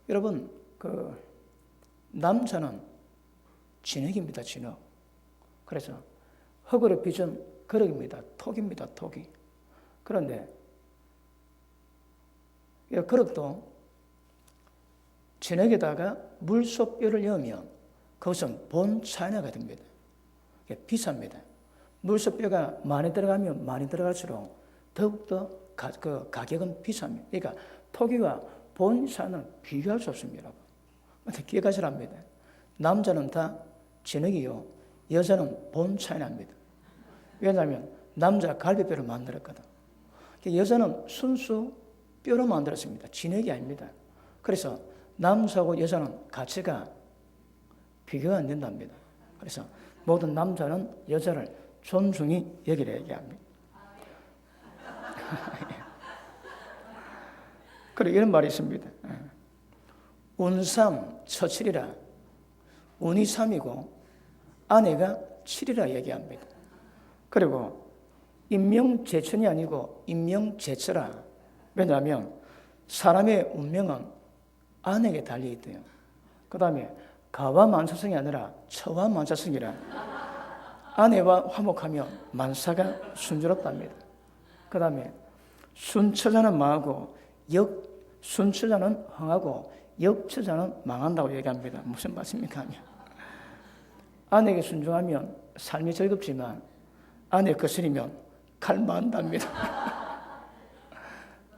여러분, 남자는 진흙입니다, 진흙. 그래서 흙으로 빚은 그릇입니다. 톡입니다, 톡이. 그런데 이 그릇도 진흙에다가 물소뼈를 넣으면 그것은 본 차이나가 됩니다. 이게 비쌉니다. 물소뼈가 많이 들어가면 많이 들어갈수록 더욱더 가격은 비쌉니다. 그러니까 토기와 본 차이는 비교할 수 없습니다. 기억하시랍니다. 남자는 다 진흙이요, 여자는 본 차이납니다. 왜냐하면 남자 갈비뼈를 만들었거든. 여자는 순수 뼈로 만들었습니다. 진흙이 아닙니다. 그래서 남자하고 여자는 가치가 비교가 안 된답니다. 그래서 모든 남자는 여자를 존중히 여기라 얘기합니다. 그리고 이런 말이 있습니다. 운삼 처칠이라, 운이 3이고 아내가 7이라 얘기합니다. 그리고 인명재천이 아니고 인명재처라. 왜냐하면 사람의 운명은 아내에게 달려있대요. 그 다음에 가와만사성이 아니라 처와만사성이라. 아내와 화목하면 만사가 순조롭답니다. 그 다음에 순처자는 망하고 순처자는 흥하고 역처자는 망한다고 얘기합니다. 무슨 말씀입니까? 하면 아내에게 순종하면 삶이 즐겁지만 아내 거스리면 갈망한답니다.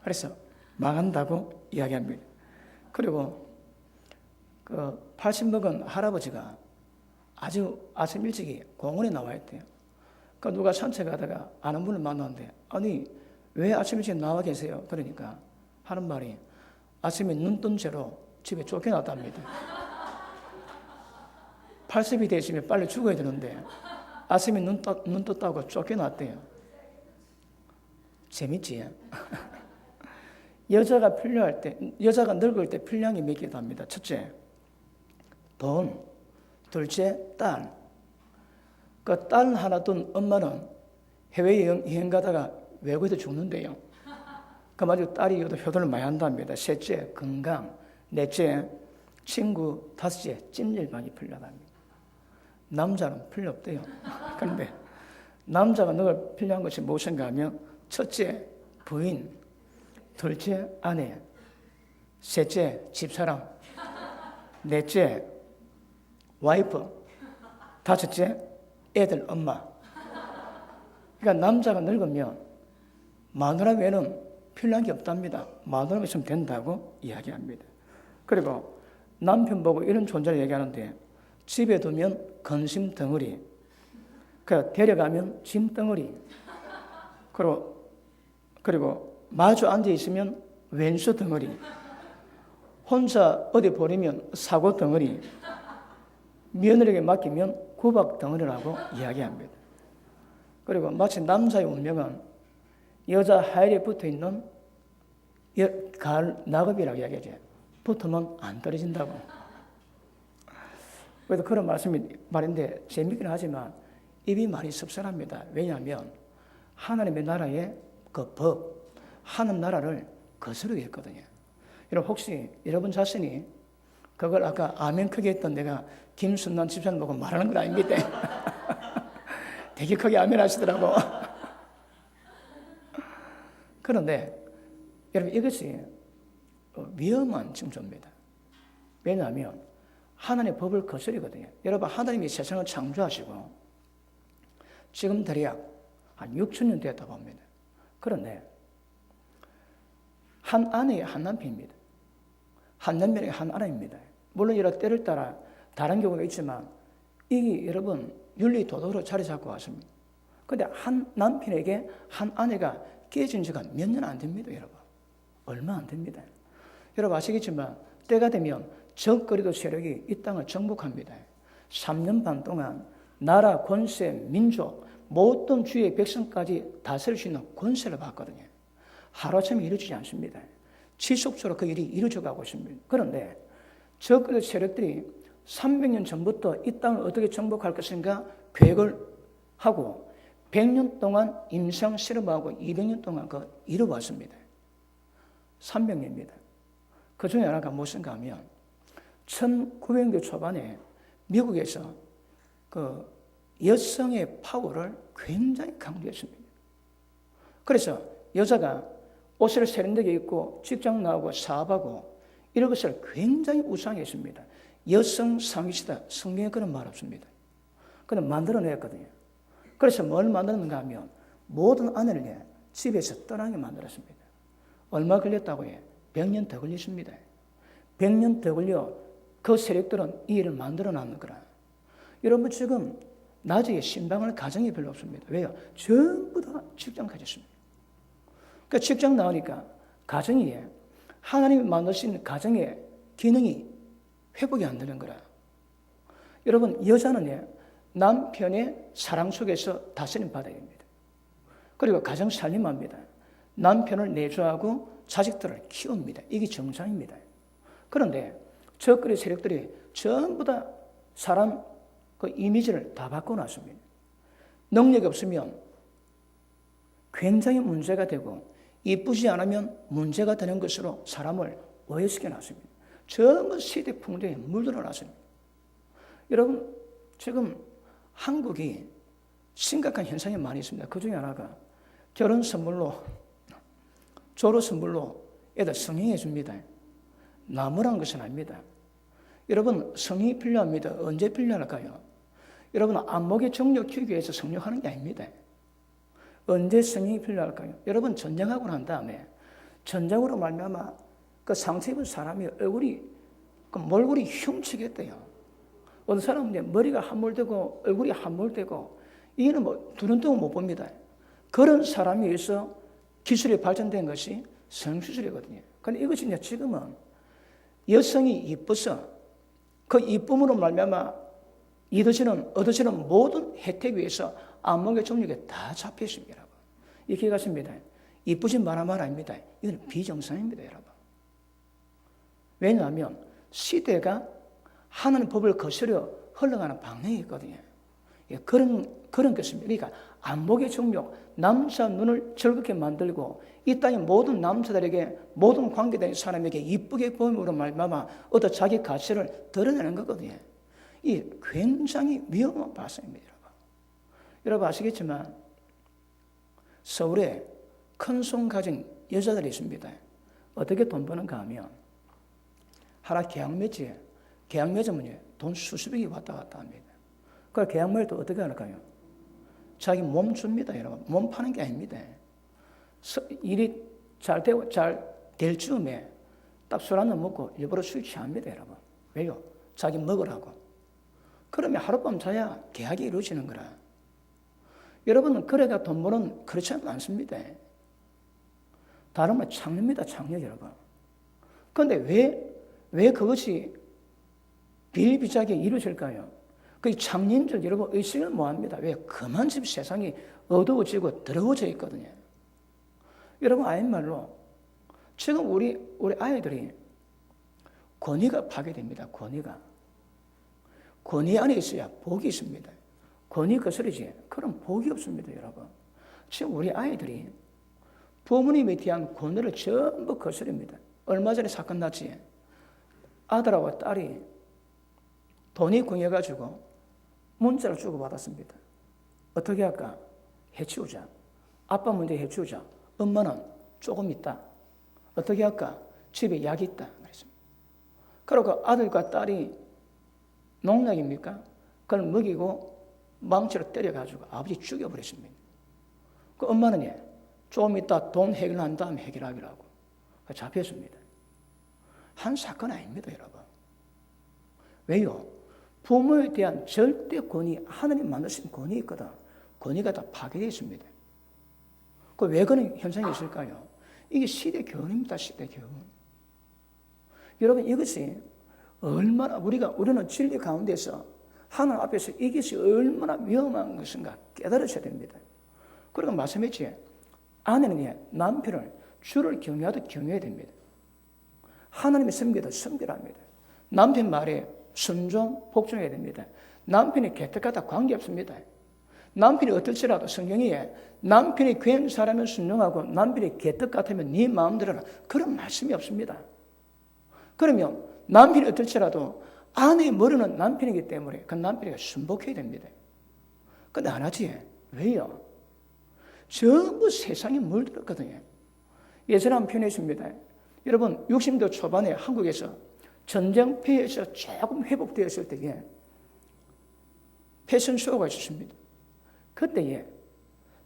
그래서 망한다고 이야기합니다. 그리고 80 먹은 할아버지가 아주 아침 일찍이 공원에 나와 있대요. 누가 산책하다가 아는 분을 만났는데, 아니 왜 아침 일찍 나와 계세요? 그러니까 하는 말이, 아침에 눈 뜬 채로 집에 쫓겨났답니다. 80이 되시면 빨리 죽어야 되는데 아침에 눈 떴다고 쫓겨났대요. 재밌지? 여자가 필요할 때, 여자가 늙을 때 필요한 게 몇 개도 합니다. 첫째, 돈. 둘째, 딸. 그 딸 하나 둔 엄마는 해외여행 가다가 외국에서 죽는데요. 그마저 딸이 효도를 많이 한답니다. 셋째, 건강. 넷째, 친구. 다섯째, 찜질방이 필요하답니다. 남자는 필요 없대요. 그런데 남자가 늘 필요한 것이 무엇인가 하면, 첫째, 부인. 둘째, 아내. 셋째, 집사람. 넷째, 와이프. 다섯째, 애들 엄마. 그러니까 남자가 늙으면 마누라 외에는 필요한 게 없답니다. 마누라가 있으면 된다고 이야기합니다. 그리고 남편 보고 이런 존재를 얘기하는데, 집에 두면 근심 덩어리, 데려가면 짐 덩어리, 그리고 마주 앉아 있으면 왼수 덩어리, 혼자 어디 버리면 사고 덩어리, 며느리에게 맡기면 구박 덩어리라고 이야기합니다. 그리고 마치 남자의 운명은 여자 하엘에 붙어있는 가을 낙엽이라고 이야기하죠. 붙으면 안 떨어진다고. 그래도 그런 말인데 재밌긴 하지만 입이 많이 섭섭합니다. 왜냐하면 하나님의 나라의 그 법, 하나님 나라를 거스르게 했거든요. 여러분, 혹시 여러분 자신이 그걸 아까 아멘 크게 했던 내가 김순난 집사님 보고 말하는 건 아닙니다. 되게 크게 아멘 하시더라고. 그런데 여러분, 이것이 위험한 징조입니다. 왜냐하면 하나님의 법을 거스르거든요. 여러분, 하나님이 세상을 창조하시고 지금 대략 한 6,000년 되었다 봅니다. 그런데 한 아내의 한 남편입니다. 한 남편의 한 아내입니다. 물론 여러 때를 따라 다른 경우가 있지만 이게 여러분 윤리 도덕으로 자리 잡고 왔습니다. 그런데 한 남편에게 한 아내가 깨진 지가 몇 년 안 됩니다. 여러분, 얼마 안 됩니다. 여러분 아시겠지만 때가 되면 적거리도 세력이 이 땅을 정복합니다. 3년 반 동안 나라, 권세, 민족, 모든 주의 백성까지 다스릴 수 있는 권세를 받거든요. 하루아침에 이루어지지 않습니다. 지속적으로 그 일이 이루어져 가고 있습니다. 그런데 적거리 세력들이 300년 전부터 이 땅을 어떻게 정복할 것인가 계획을 하고 100년 동안 임상 실험하고 200년 동안 이루어왔습니다. 300년입니다. 그 중에 하나가 무엇인가 하면 1900년대 초반에 미국에서 그 여성의 파워를 굉장히 강조했습니다. 그래서 여자가 옷을 세련되게 입고 직장 나오고 사업하고 이런 것을 굉장히 우상했습니다. 여성 상위시다. 성경에 그런 말 없습니다. 그는 만들어냈거든요. 그래서 뭘 만들었는가 하면 모든 아내를 집에서 떠나게 만들었습니다. 얼마 걸렸다고 해요? 100년 더 걸렸습니다. 100년 더 걸려 그 세력들은 이 일을 만들어 놨는 거라. 여러분 지금 나중에 신방할 가정이 별로 없습니다. 왜요? 전부 다 직장 가졌습니다. 그러니까 직장 나오니까 가정이 하나님이 만드신 가정의 기능이 회복이 안 되는 거라. 여러분 여자는 남편의 사랑 속에서 다스림 받아야 됩니다. 그리고 가정 살림합니다. 남편을 내조하고 자식들을 키웁니다. 이게 정상입니다. 그런데 적그리 세력들이 전부 다 사람 그 이미지를 다 바꿔놨습니다. 능력이 없으면 굉장히 문제가 되고 이쁘지 않으면 문제가 되는 것으로 사람을 오해시켜 놨습니다. 전부 시대 풍조에 물들어 놨습니다. 여러분 지금 한국이 심각한 현상이 많이 있습니다. 그 중에 하나가 결혼 선물로 졸업 선물로 애들 성형해 줍니다. 나무란 것은 아닙니다. 여러분 성형이 필요합니다. 언제 필요할까요? 여러분 안목의 정력 키우기 위해서 성형하는 게 아닙니다. 언제 성형이 필요할까요? 여러분 전쟁하고 난 다음에 전쟁으로 말미암아 그 상처 입은 사람이 얼굴이 그 몰골이 흉측했대요. 어떤 사람은 머리가 함몰되고 얼굴이 함몰되고 이게는 뭐 두 눈 뜨고 못 봅니다. 그런 사람에 의해서 기술이 발전된 것이 성수술이거든요. 그런데 이것이 이제 지금은 여성이 이뻐서 그 이쁨으로 말미암아 얻으시는 모든 혜택 위해서 안목의 종류가 다 잡혀 있습니다, 여러분. 이렇게 같습니다. 이쁘신 말 아닙니다. 이건 비정상입니다, 여러분. 왜냐하면 시대가 하나님 법을 거스려 흘러가는 방향이 있거든요. 그런 것입니다. 그러니까 안목의 종류, 남자 눈을 즐겁게 만들고 이 땅의 모든 남자들에게 모든 관계된 사람에게 이쁘게 보임으로 말미암아 어떤 자기 가치를 드러내는 거거든요. 이 굉장히 위험한 발상입니다, 여러분. 여러분 아시겠지만 서울에 큰 손 가진 여자들이 있습니다. 어떻게 돈 버는가 하면 하나 계약 맺으면 돈 수십억이 왔다 갔다 합니다. 그 계약 맺을 때 어떻게 할까요? 자기 몸 줍니다, 여러분. 몸 파는 게 아닙니다. 일이 잘 될 즈음에 딱 술 한잔 먹고 일부러 술 취합니다, 여러분. 왜요? 자기 먹으라고. 그러면 하룻밤 자야 계약이 이루어지는 거라. 여러분은 거래가 돈 버는 그렇지 않습니다. 다른 말 창녀입니다, 창녀 여러분. 그런데 왜 그것이 비일비재하게 이루어질까요? 그 창녀인 줄 여러분 의식을 못합니다. 왜? 그만큼 세상이 어두워지고 더러워져 있거든요. 여러분 아닌 말로 지금 우리 아이들이 권위가 파괴됩니다. 권위 안에 있어야 복이 있습니다. 권위 거스르지 그럼 복이 없습니다, 여러분. 지금 우리 아이들이 부모님에 대한 권위를 전부 거스릅니다. 얼마 전에 사건 났지. 아들하고 딸이 돈이 궁해가지고 문자를 주고받았습니다. 어떻게 할까? 해치우자. 아빠 먼저 해치우자. 엄마는 조금 있다. 어떻게 할까? 집에 약이 있다. 그랬습니다. 그리고 아들과 딸이 농약입니까? 그걸 먹이고 망치로 때려가지고 아버지 죽여버렸습니다. 그 엄마는 조금 있다 돈 해결한 다음에 해결하기로 하고 잡혔습니다. 한 사건 아닙니다, 여러분. 왜요? 부모에 대한 절대 권위, 하나님 만드신 권위 있거든. 권위가 다 파괴되어 있습니다. 왜 그런 현상이 있을까요? 이게 시대 교훈입니다, 시대 교훈. 여러분, 이것이 얼마나 우리는 진리 가운데서 하나님 앞에서 이것이 얼마나 위험한 것인가 깨달으셔야 됩니다. 그리고 말씀했지, 아내는 남편을 주를 경외하듯 경외해야 됩니다. 하나님의 섬기듯 섬기라 합니다. 남편 말에 순종, 복종해야 됩니다. 남편이 개택하다 관계없습니다. 남편이 어떨지라도 성경이 남편이 괜 사람은 순종하고 남편이 개떡 같으면 네 마음대로라 그런 말씀이 없습니다. 그러면 남편이 어떨지라도 아내의 모르는 남편이기 때문에 그 남편에게 순복해야 됩니다. 근데 안 하지. 왜요? 전부 세상에 물들었거든요. 예전에 한번 표현했습니다. 여러분 60대 초반에 한국에서 전쟁 피해에서 조금 회복되었을 때에 패션쇼가 있었습니다. 그때에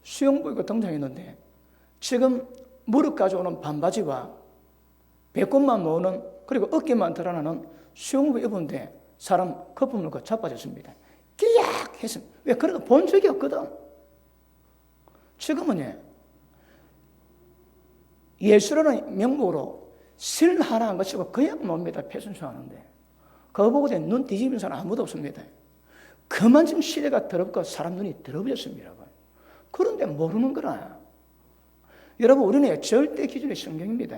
수영복이 등장했는데 지금 무릎까지 오는 반바지와 배꼽만 모으는 그리고 어깨만 드러나는 수영복 입은데 사람 거품을 자빠졌습니다. 끼약 했습니다. 왜? 그런 거 본 적이 없거든. 지금은 예술이라는 명목으로 실 하나 한 것이고 그냥 뭡니다. 패션쇼 하는데 그거 보고 눈 뒤집는 사람 아무도 없습니다. 그만큼 시대가 더럽고 사람 눈이 더러워졌습니다. 여러분. 그런데 모르는 거라. 여러분 우리는 절대 기준이 성경입니다.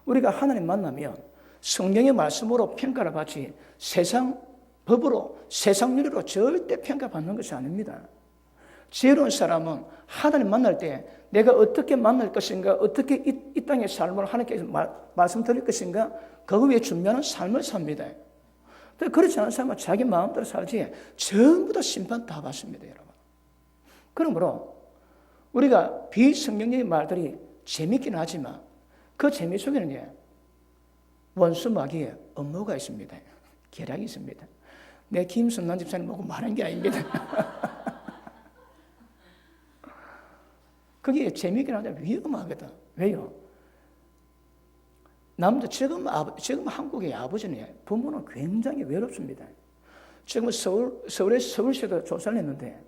우리가 하나님 만나면 성경의 말씀으로 평가를 받지 세상 법으로 세상 윤리로 절대 평가받는 것이 아닙니다. 지혜로운 사람은 하나님 만날 때 내가 어떻게 만날 것인가, 어떻게 이 땅의 삶을 하나님께서 말씀드릴 것인가, 그거 위해 준비하는 삶을 삽니다. 그렇지 않은 사람은 자기 마음대로 살지 전부 다 심판 다 받습니다, 여러분. 그러므로 우리가 비성경적인 말들이 재밌긴 하지만 그 재미 속에는 원수 마귀의 업무가 있습니다. 계략이 있습니다. 내 김순남 집사님 보고 말한 게 아닙니다. 그게 재미있긴 한데 위험하거든. 왜요? 지금 한국의 아버지는 부모는 굉장히 외롭습니다. 지금 서울시도 조사를 했는데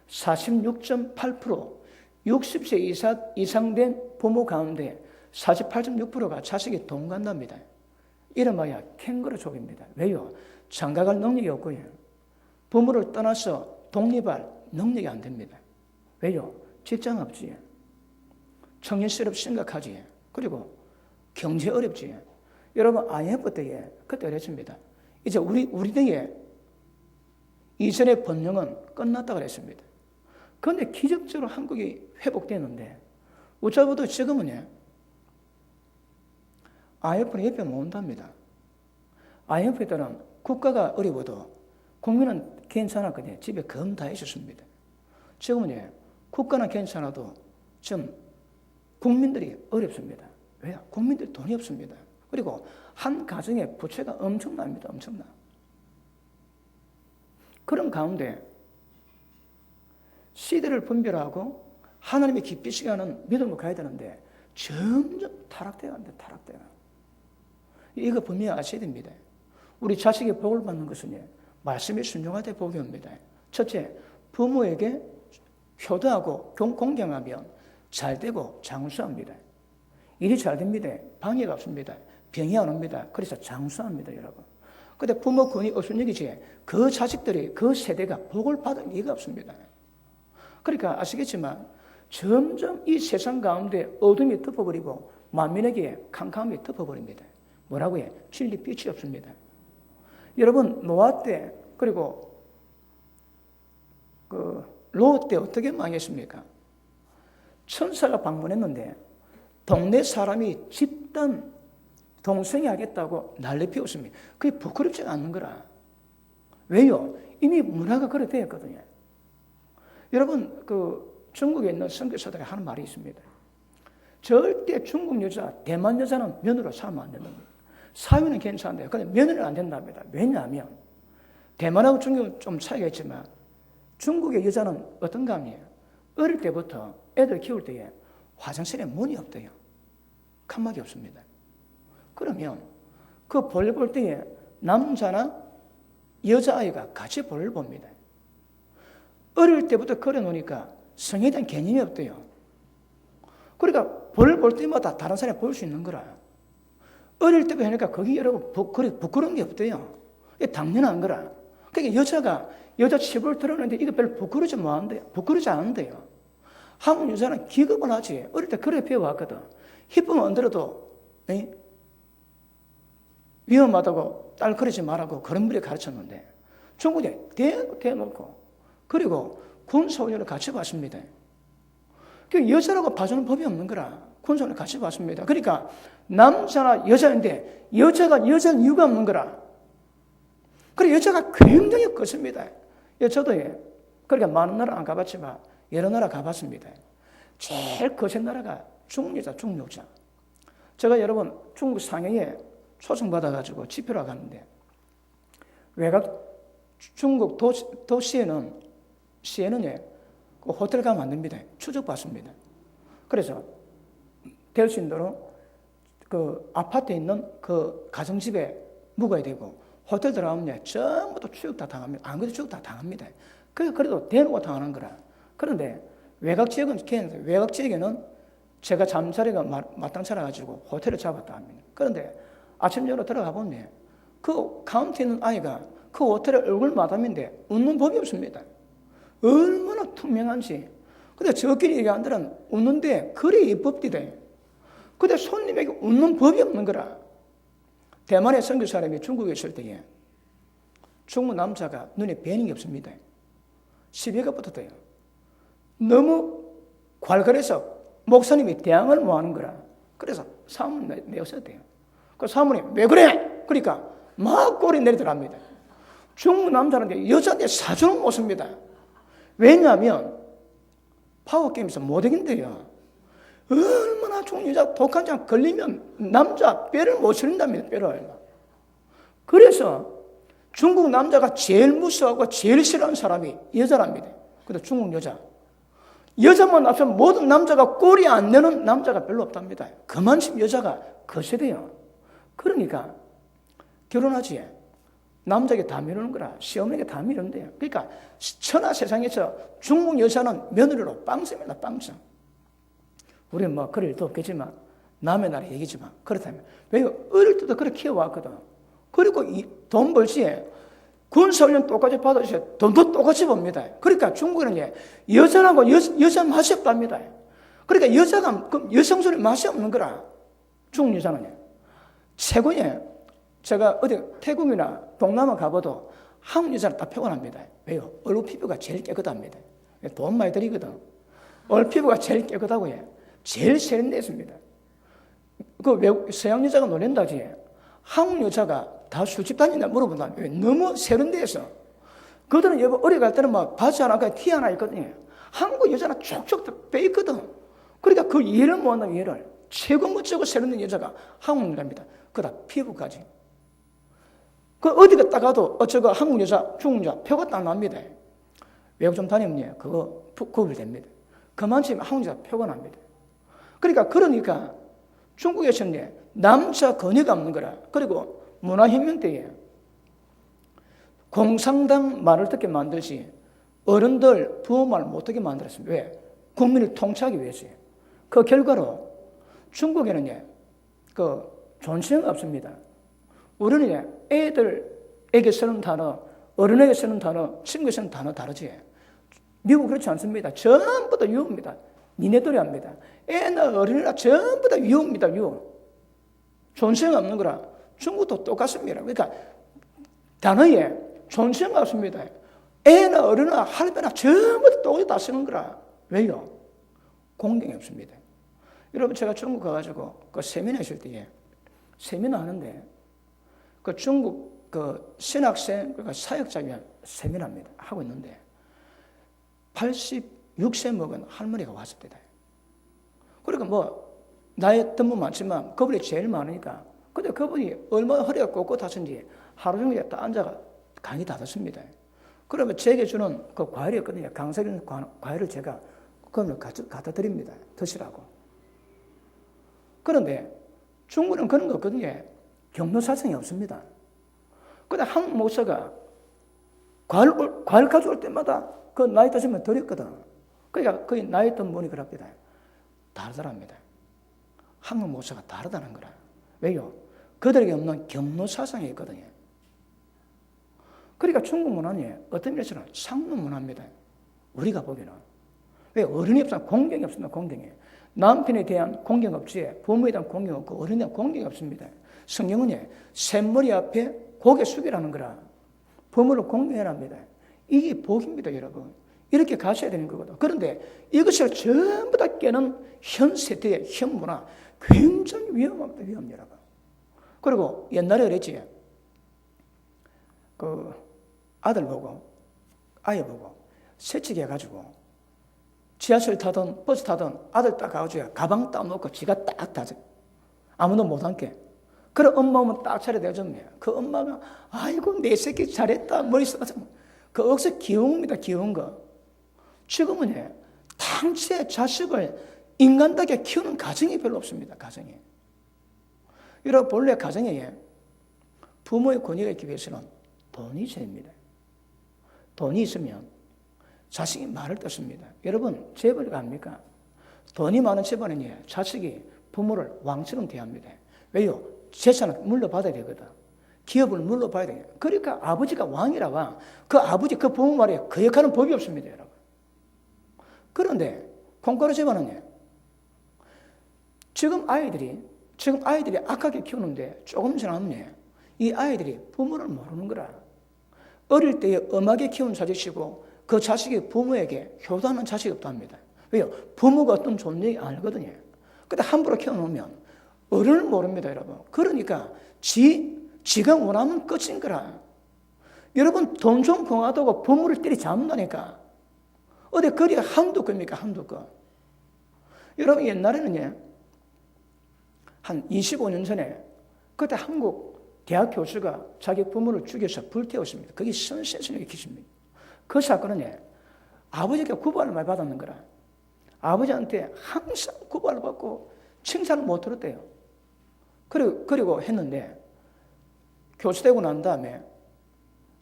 46.8% 60세 이상 된 부모 가운데 48.6%가 자식이 동간답니다. 이름하여 캥거루족입니다. 왜요? 장가갈 능력이 없고요. 부모를 떠나서 독립할 능력이 안 됩니다. 왜요? 직장 없지. 청년실업 심각하지. 그리고 경제 어렵지. 여러분 IMF 때에 그때 그랬습니다. 이제 우리 때에 이전의 번영은 끝났다 그랬습니다. 그런데 기적적으로 한국이 회복되는데 어쩌고도 지금은 IMF는 옆에 못 온답니다. IMF에 따른 국가가 어려워도 국민은 괜찮았거든요. 집에 검 다 있었습니다. 지금은 국가는 괜찮아도 지금 국민들이 어렵습니다. 왜요? 국민들이 돈이 없습니다. 그리고 한 가정의 부채가 엄청납니다. 엄청나. 그런 가운데 시대를 분별하고 하나님의 깊이 시간은 믿음으로 가야 되는데 점점 타락되어 간다. 타락되어. 이거 분명히 아셔야 됩니다. 우리 자식이 복을 받는 것은 말씀에 순종할 때 복이 옵니다. 첫째, 부모에게 효도하고 공경하면 잘 되고 장수합니다. 일이 잘 됩니다. 방해가 없습니다. 병이 안 옵니다. 그래서 장수합니다, 여러분. 근데 부모 권위 없은 얘기지. 그 자식들이, 그 세대가 복을 받을 리가 없습니다. 그러니까 아시겠지만 점점 이 세상 가운데 어둠이 덮어버리고 만민에게 캄캄함이 덮어버립니다. 뭐라고 해? 진리 빛이 없습니다. 여러분 노아 때 그리고 롯 때 어떻게 망했습니까? 천사가 방문했는데 동네 사람이 집단 동성애 하겠다고 난리 피웠습니다. 그게 부끄럽지가 않는 거라. 왜요? 이미 문화가 그렇게 되었거든요. 여러분 중국에 있는 선교사들이 하는 말이 있습니다. 절대 중국 여자, 대만 여자는 며느리로 삼으면 안 된답니다. 사위는 괜찮은데요. 근데 며느리는 안 된답니다. 왜냐하면 대만하고 중국은 좀 차이가 있지만 중국의 여자는 어떤가 하면 어릴 때부터 애들 키울 때에 화장실에 문이 없대요. 칸막이 없습니다. 그러면 그 볼 볼 때에 남자나 여자아이가 같이 볼을 봅니다. 어릴 때부터 그려놓으니까 성에 대한 개념이 없대요. 그러니까 볼을 볼 때마다 다른 사람이 볼 수 있는 거라. 어릴 때부터 하니까 거기 여러분 부끄러운 게 없대요. 이게 당연한 거라. 그러니까 여자 치부를 드러내는데 이거 별로 부끄러지 않은데요. 한국 여자는 기겁을 하지. 어릴 때 그래 배워왔거든. 희쁨 안 들어도 위험하다고 딸 그러지 말라고 그런 분이 가르쳤는데 중국에 대놓고 그리고 군사훈련을 같이 받습니다. 여자라고 봐주는 법이 없는 거라. 군소를 같이 봤습니다. 그러니까 남자나 여자인데 여자가 여자는 이유가 없는 거라. 그리고 여자가 굉장히 컸습니다. 저도 그러니까 많은 나라 안 가봤지만 여러 나라 가봤습니다. 제일 거센 나라가 중국여자, 중국여자. 제가 여러분 중국 상해에 초청받아가지고 집회로 갔는데 중국 도시에는 그 호텔 가면 안 됩니다. 추적받습니다. 그래서 될 수 있도록 그 아파트에 있는 그 가정집에 묵어야 되고 호텔 들어가면 전부 다 추적 다 당합니다. 안 그래도 추적 다 당합니다. 그래도 대놓고 당하는 거라. 그런데 외곽 지역에는 제가 잠자리가 마땅찮아 가지고 호텔을 잡았다 합니다. 그런데 아침저녁으로 들어가 보면 그 카운트에 있는 아이가 그 호텔의 얼굴 마담인데 웃는 법이 없습니다. 얼마나 투명한지. 근데 저끼리 얘기한들은 웃는데 그리 예법디대. 근데 손님에게 웃는 법이 없는 거라. 대만의 선교사람이 중국에 있을 때에 중국 남자가 눈에 뵈는 게 없습니다. 시비가 붙었대요. 너무 괄괄해서 목사님이 대항을 못 하는 거라. 그래서 사문 내었어야 그 사모님 왜 그래? 그러니까 막 꼬리 내리더랍니다. 중국 남자인데 여자한테 사주는 못 씁니다. 왜냐하면 파워게임에서 못 이긴대요. 얼마나 중국 여자 독한 장 걸리면 남자 뼈를 못 치른답니다. 뼈를. 그래서 중국 남자가 제일 무서워하고 제일 싫어하는 사람이 여자랍니다. 근데 중국 여자만 앞서면 모든 남자가 꼬리 안 내는 남자가 별로 없답니다. 그만큼 여자가 거세대요. 그러니까 결혼하지. 남자에게 다 미루는 거라. 시어머니에게 다 미룬대요. 그러니까 천하 세상에서 중국 여자는 며느리로 빵점이다. 빵점. 우리는 뭐 그럴 일도 없겠지만 남의 나라 얘기지만 그렇다면 왜 어릴 때도 그렇게 키워왔거든. 그리고 돈 벌지 군사훈련 똑같이 받아주세요. 돈도 똑같이 봅니다. 그러니까 중국에는 여자라고 여자 맛이 없답니다. 그러니까 여자가 여성스러운 맛이 없는 거라. 중국 여자는 최고에 제가 어디 태국이나 동남아 가봐도 한국 여자는 다 표현합니다. 왜요? 얼굴 피부가 제일 깨끗합니다. 돈 많이 들이거든. 얼굴 피부가 제일 깨끗하고 제일 세련됐습니다. 그 서양 여자가 놀란다지. 한국 여자가 다 술집 다니나 물어본다. 왜? 너무 세련돼서. 그들은 어디 갈 때는 막 바지 하나, 티 하나 있거든요. 한국 여자는 촉촉 빼 있거든. 그러니까 그 이해를 못한다, 이해를. 최고 멋지고 세련된 여자가 한국 여자입니다. 그다 피부까지. 그 어디가 딱 가도 어쩌고 한국 여자, 중국 여자 표가 딱 납니다. 외국 좀 다니면 그거 구별됩니다. 그만큼 한국 여자 표가 납니다. 그러니까 중국에서는 남자 권위가 없는 거라. 그리고 문화혁명 때에 공산당 말을 듣게 만들지 어른들 부모 말 못듣게 만들었습니다. 왜? 국민을 통치하기 위해서요. 그 결과로 중국에는 그 존칭이 없습니다. 우리는 애들에게 쓰는 단어, 어른에게 쓰는 단어, 친구에게 쓰는 단어 다르지. 미국 그렇지 않습니다. 전부 다 유입니다. 니네들이 합니다. 애나 어린이나 전부 다 유입니다. 유. 존칭이 없는 거라. 중국도 똑같습니다. 그러니까 단어에 존칭이 없습니다. 애나 어른이나 할배나 전부 다 똑같이 다 쓰는 거라. 왜요? 공경이 없습니다. 여러분 제가 중국 가가지고 그 세미나 있을 때에 세미나 하는데 그 중국 그 신학생 그러니까 사역자 위한 세미나입니다. 하고 있는데 86세 먹은 할머니가 왔습니다. 그러니까 뭐 나이 덤무 많지만 그분이 제일 많으니까 근데 그분이 얼마나 허리가 꼿꼿하신지 하루 종일 딱 앉아가 강의 다 듣습니다. 그러면 제게 주는 그 과일이었거든요. 강사는 과일을 제가 그걸 갖다 드립니다. 드시라고. 그런데 중국은 그런 거 없거든요. 경로사정이 없습니다. 근데 한국 목사가 과일 가져올 때마다 그 나이 드시면 드렸거든. 그러니까 그 나이 든 분이 그럽니다. 다르더랍니다. 한국 목사가 다르다는 거라. 왜요? 그들에게 없는 경로사상이 있거든요. 그러니까 중국 문화는 어떤 면에서는 상류 문화입니다. 우리가 보기에는. 왜? 어른이 없으면 공경이 없습니다. 공경이. 남편에 대한 공경 없지, 부모에 대한 공경 없고 어른에 대한 공경이 없습니다. 성경은 샘머리 앞에 고개 숙이라는 거라. 부모를 공경해랍니다. 이게 복입니다, 여러분. 이렇게 가셔야 되는 거거든. 그런데 이것을 전부 다 깨는 현 세대의 현 문화, 굉장히 위험합니다. 위험해요. 그리고 옛날에 그랬지. 그 아들 보고, 아이 보고, 새치기 해가지고, 지하철 타든 버스 타든 아들 딱 가가지고 가방 딱 놓고 지가 딱 타죠. 아무도 못 앉게. 그래 엄마 오면 딱 차려대가 줍니다. 그 엄마가 아이고 내 새끼 잘했다 머리 써서 그 억수 귀여웁니다. 귀여운 거. 지금은 당시에 자식을 인간답게 키우는 가정이 별로 없습니다. 가정이. 여러분 본래 가정에 부모의 권위가 있기 위해서는 돈이 있어야 됩니다. 돈이 있으면 자식이 말을 듣습니다. 여러분 재벌이 압니까? 돈이 많은 집안은 자식이 부모를 왕처럼 대합니다. 왜요? 재산을 물려받아야 되거든. 기업을 물려받아야 되거든. 그러니까 아버지가 왕이라 왕. 그 아버지 그 부모 말에 거역하는 법이 없습니다. 여러분. 그런데 콩가루 집안은 지금 아이들이 악하게 키우는데 조금 지나면 이 아이들이 부모를 모르는 거라. 어릴 때에 엄하게 키운 자식이고 그 자식이 부모에게 효도하는 자식이 없답니다. 왜요? 부모가 어떤 존재인지 알거든요. 근데 함부로 키워놓으면 어른을 모릅니다, 여러분. 그러니까 지가 원하면 끝인 거라. 여러분 돈 좀 공하다고 부모를 때리잡는다니까. 어디 거리 한두 겁니까? 한두 거. 여러분 옛날에는 한 25년 전에 그때 한국 대학 교수가 자기 부모를 죽여서 불태웠습니다. 그게 선생님의 기십니다. 그 사건은 아버지가 구박을 많이 받았는 거라. 아버지한테 항상 구박을 받고 칭찬을 못 들었대요. 그리고 했는데 교수 되고 난 다음에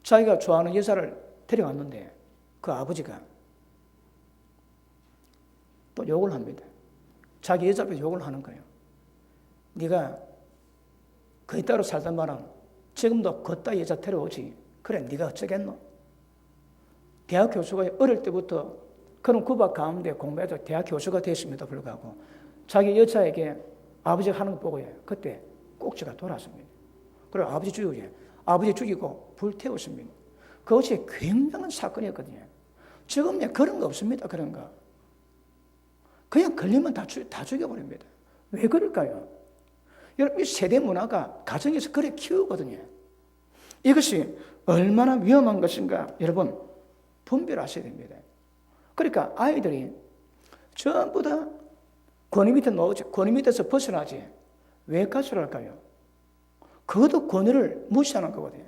자기가 좋아하는 여자를 데려갔는데 그 아버지가 또 욕을 합니다. 자기 여자 앞에서 욕을 하는 거예요. 네가 그이 따로 살던 말은 지금도 그따 여자 데려오지. 그래 네가 어쩌겠노? 대학 교수가 어릴 때부터 그런 구박 가운데 공부해서 대학 교수가 됐음에도 불구하고 자기 여자에게 아버지가 하는 거 보고 그때 꼭지가 돌았습니다. 그리고 아버지 죽이고 불태웠습니다. 그것이 굉장한 사건이었거든요. 지금 그런 거 없습니다. 그런 거. 그냥 걸리면 다 죽여버립니다. 왜 그럴까요? 여러분 이 세대 문화가 가정에서 그래 키우거든요. 이것이 얼마나 위험한 것인가 여러분 분별하셔야 됩니다. 그러니까 아이들이 전부 다 권위 밑에 놓지, 권위 밑에서 벗어나지. 왜 가출할까요? 그것도 권위를 무시하는 거거든요.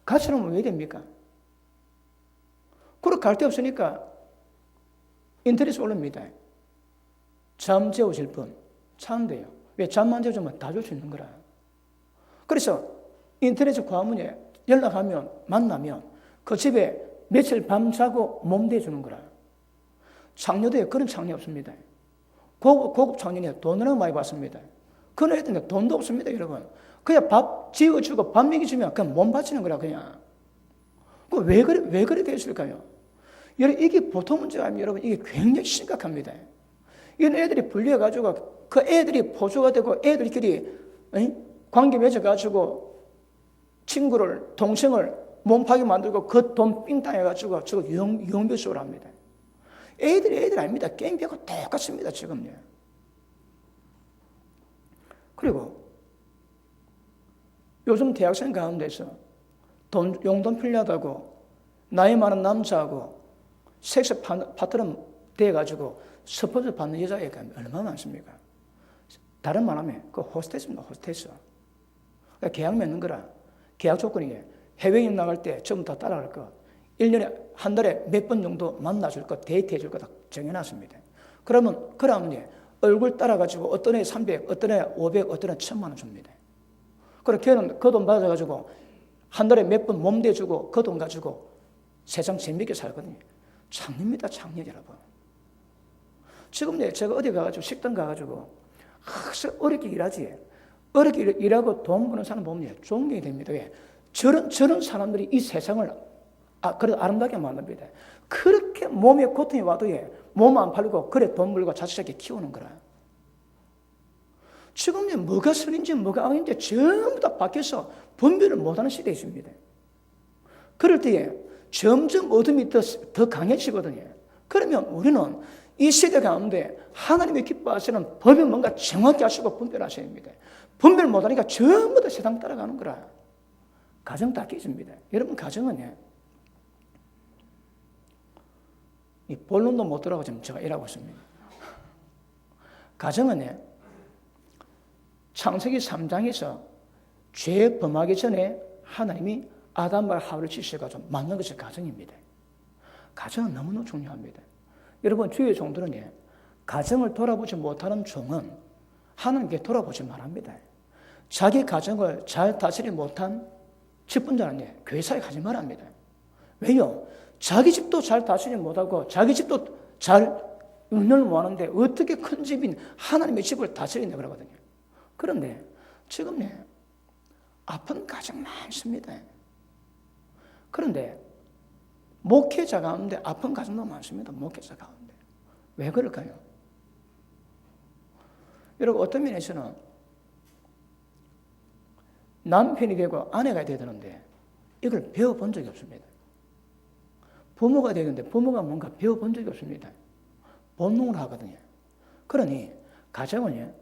가출하면 왜 됩니까? 그렇게 갈 데 없으니까 인터넷에 올립니다. 잠 재우실 분 차는데요. 왜 잠만 재우면 다 줄 수 있는 거라. 그래서 인터넷 과문에 연락하면 만나면 그 집에 며칠 밤 자고 몸 대주는 거라. 장녀도에 그런 장녀 없습니다. 고급 장녀는 돈을 많이 받습니다. 그런 애들은 돈도 없습니다, 여러분. 그냥 밥 지어주고 밥 먹여주면 그냥 몸 바치는 거라, 그냥. 왜 그래 되었을까요? 여러분, 이게 보통 문제가 아니면 여러분, 이게 굉장히 심각합니다. 이런 애들이 불려가지고 그 애들이 보조가 되고 애들끼리 관계 맺어가지고 친구를, 동생을 몸파게 만들고 그 돈 삥땅해가지고 저거 유흥비수를 합니다. 애들 아닙니다. 게임비하고 똑같습니다, 지금요. 그리고 요즘 대학생 가운데서 용돈 필요하다고 나이 많은 남자하고 섹스 파트너 돼가지고 스포츠 받는 여자애가 얼마나 많습니까? 다른 말 하면 그 호스테스입니다, 호스테스. 그러니까 계약 맺는 거라. 계약 조건이 해외여행 나갈 때 전부 다 따라갈 거. 1년에 한 달에 몇 번 정도 만나줄 거, 데이트해 줄 거 다 정해놨습니다. 그러면 얼굴 따라가지고 어떤 애 300, 어떤 애 500, 어떤 애 1000만 원 줍니다. 그리고 걔는 그 돈 받아가지고 한 달에 몇 번 몸대주고 그 돈 가지고 세상 재밌게 살거든요. 장녀입니다, 장녀 여러분. 지금 제가 어디 가가지고 식당 가가지고 어렵게 일하지. 어렵게 일하고 돈 버는 사람 보면 존경이 됩니다. 왜? 저런 사람들이 이 세상을 그래도 아름답게 만듭니다. 그렇게 몸에 고통이 와도 몸 안 팔리고 그래 돈 벌고 자식에게 키우는 거라. 지금 뭐가 선인지 뭐가 악인지 전부 다 밖에서 분별을 못하는 시대에 있습니다. 그럴 때에 점점 어둠이 더 강해지거든요. 그러면 우리는 이 시대 가운데 하나님이 기뻐하시는 법이 뭔가 정확히 하시고 분별하셔야 합니다. 분별 못하니까 전부 다 세상 따라가는 거라. 가정 다 깨집니다. 여러분 가정은 이 본론도 못 들어가고 지금 제가 일하고 있습니다. 가정은 창세기 3장에서 죄 범하기 전에 하나님이 아담과 하와를 지으셔가지고 만든 것이 가정입니다. 가정은 너무너무 중요합니다. 여러분 주의 종들은 가정을 돌아보지 못하는 종은 하나님께 돌아보지 말합니다. 자기 가정을 잘 다스리지 못한 직분자는 교회사에 가지 말합니다. 왜요? 자기 집도 잘 다스리지 못하고 자기 집도 잘 운영을 못하는데 어떻게 큰 집인 하나님의 집을 다스리냐 그러거든요. 그런데 지금 아픈 가정 많습니다. 그런데 목회자 가운데 아픈 가정도 많습니다. 목회자 가운데. 왜 그럴까요? 여러분 어떤 면에서는 남편이 되고 아내가 되야 되는데 이걸 배워본 적이 없습니다. 부모가 되는데 부모가 뭔가 배워본 적이 없습니다. 본능으로 하거든요. 그러니 가정은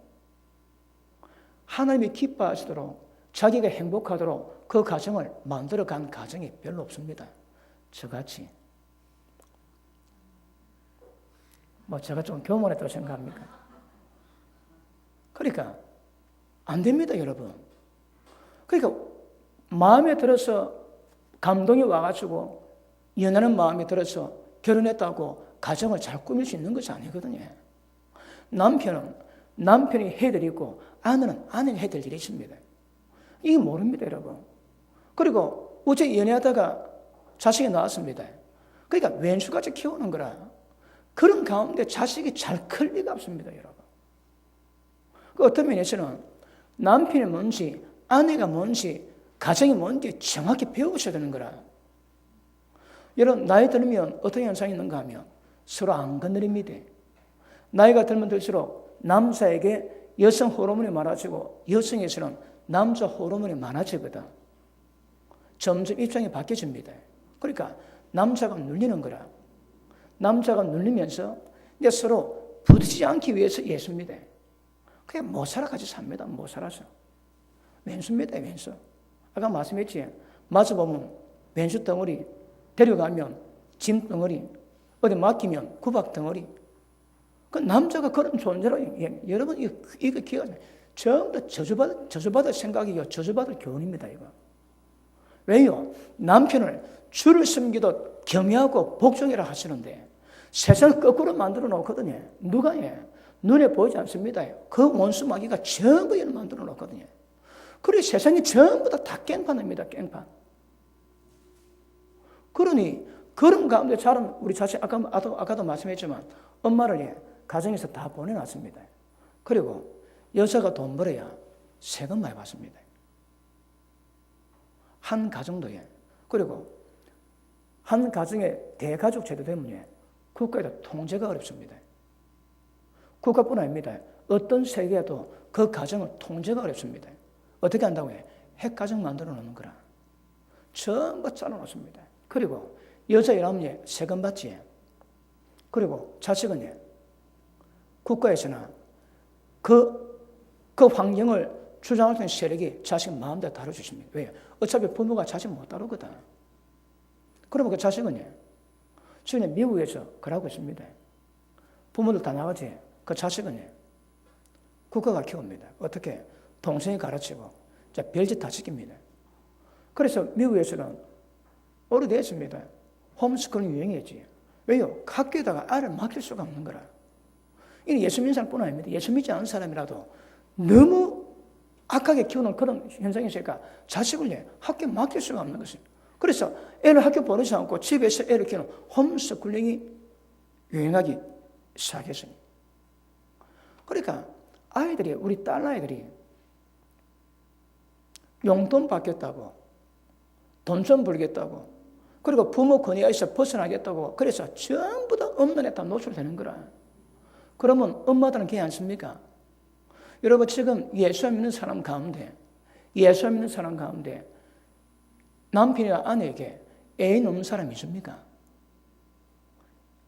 하나님이 기뻐하시도록 자기가 행복하도록 그 가정을 만들어간 가정이 별로 없습니다. 저같이 제가 좀 교만했다고 생각합니까? 그러니까 안 됩니다, 여러분. 그러니까 마음에 들어서 감동이 와가지고 연하는 마음에 들어서 결혼했다고 가정을 잘 꾸밀 수 있는 것이 아니거든요. 남편은 남편이 해야 될 일이고 아내는 아내가 해야 될 일이 있습니다. 이게 모릅니다, 여러분. 그리고 어제 연애하다가 자식이 나왔습니다. 그러니까 왼수같이 키우는 거라. 그런 가운데 자식이 잘 클 리가 없습니다, 여러분. 어떤 면에서는 남편이 뭔지 아내가 뭔지 가정이 뭔지 정확히 배우셔야 되는 거라. 여러분 나이 들면 어떤 현상이 있는가 하면 서로 안 건드립니다. 나이가 들면 들수록 남자에게 여성 호르몬이 많아지고 여성에서는 남자 호르몬이 많아지거든. 점점 입장이 바뀌어집니다. 그러니까 남자가 눌리는 거라. 남자가 눌리면서 이제 서로 부딪히지 않기 위해서 예수입니다. 그냥 못 살아 같이 삽니다. 못 살아서. 왼수입니다, 왼수. 아까 말씀했지. 마주보면 왼수 덩어리, 데려가면 짐 덩어리, 어디 맡기면 구박 덩어리. 그 남자가 그런 존재로, 여러분, 이거 기가 전부 다 저주받을 생각이고 저주받을 교훈입니다, 이거. 왜요? 남편을 주를 섬기도 겸해하고 복종이라 하시는데 세상을 거꾸로 만들어 놓거든요. 누가 눈에 보이지 않습니다. 그 원수 마귀가 전부 이를 만들어 놓거든요. 그리고 세상이 전부 다 깽판입니다. 깽판. 그러니 그런 가운데 자란 우리 자식 아까도 말씀했지만 엄마를 가정에서 다 보내놨습니다. 그리고 여자가 돈 벌어야 세금 많이 받습니다. 한 가정도 그리고 한 가정의 대가족 제도 때문에 국가에도 통제가 어렵습니다. 국가뿐 아닙니다. 어떤 세계에도 그 가정을 통제가 어렵습니다. 어떻게 한다고 핵가정 만들어 놓는 거라. 전부 잘라놓습니다. 그리고 여자 일하면 세금 받지. 그리고 자식은 국가에서는 그 환경을 주장할 수 있는 세력이 자식 마음대로 다뤄주십니다. 왜요? 어차피 부모가 자식 못 다루거든. 그러면 그 자식은 지금 미국에서 그러고 있습니다. 부모들 다 나가지. 그 자식은 국가가 키웁니다. 어떻게? 동생이 가르치고 별짓 다 시킵니다. 그래서 미국에서는 오래됐습니다. 홈스쿨링 유행했지. 왜요? 학교에다가 아이를 맡길 수가 없는 거라. 이게 예수 믿는 사람뿐 아닙니다. 예수 믿지 않는 사람이라도 너무 악하게 키우는 그런 현상이 있으니까 자식을 학교에 맡길 수가 없는 것입니다. 그래서 애를 학교 보내지 않고 집에서 애를 키우는 홈스쿨링이 유행하기 시작했습니다. 그러니까 아이들이, 우리 딸아이들이 용돈 받겠다고, 돈 좀 벌겠다고, 그리고 부모 권위에서 벗어나겠다고, 그래서 전부 다 엄란에 다 노출되는 거라. 그러면 엄마들은 괜찮습니까? 여러분 지금 예수 믿는 사람 가운데 남편이나 아내에게 애인 없는 사람이 있습니까?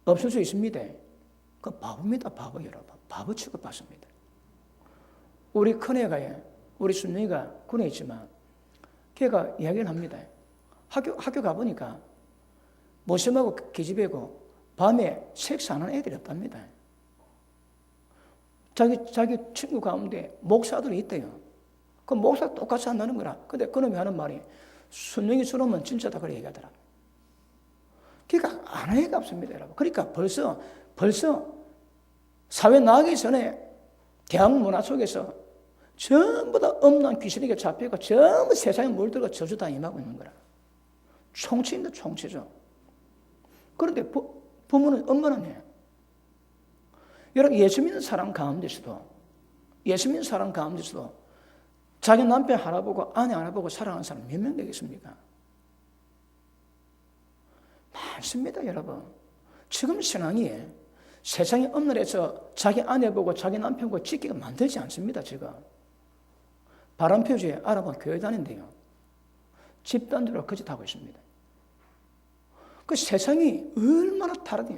없을 수 있습니다. 그 바보입니다. 바보 여러분. 바보 취급받습니다. 우리 큰애가 우리 순영이가 군에 있지만 걔가 이야기를 합니다. 학교 가보니까 모심하고 기집애고 밤에 섹스 안 하는 애들이 없답니다. 자기 친구 가운데 목사들이 있대요. 그 목사 똑같이 한다는 거라. 근데 그놈이 하는 말이 순영이 저놈은 진짜다 그래 얘기하더라. 그러니까 안 할 애가 없습니다, 여러분. 그러니까 벌써 사회 나가기 전에 대학 문화 속에서 전부 다 엄난 귀신에게 잡히고 전부 세상에 물들고 저주 다 임하고 있는 거라. 총치인데 총치죠. 그런데 부모는 엄마는 해요. 여러분 예수 믿는 사람 가운데서도 자기 남편 하나 보고 아내 하나 보고 사랑하는 사람 몇 명 되겠습니까? 많습니다, 여러분. 지금 신앙이 세상의 엄늘에서 자기 아내 보고 자기 남편 보고 짓기가 만들지 않습니다, 지금. 바람표주에 알아보면 교회 다닌대요. 집단적으로 거짓하고 있습니다. 그 세상이 얼마나 다르니.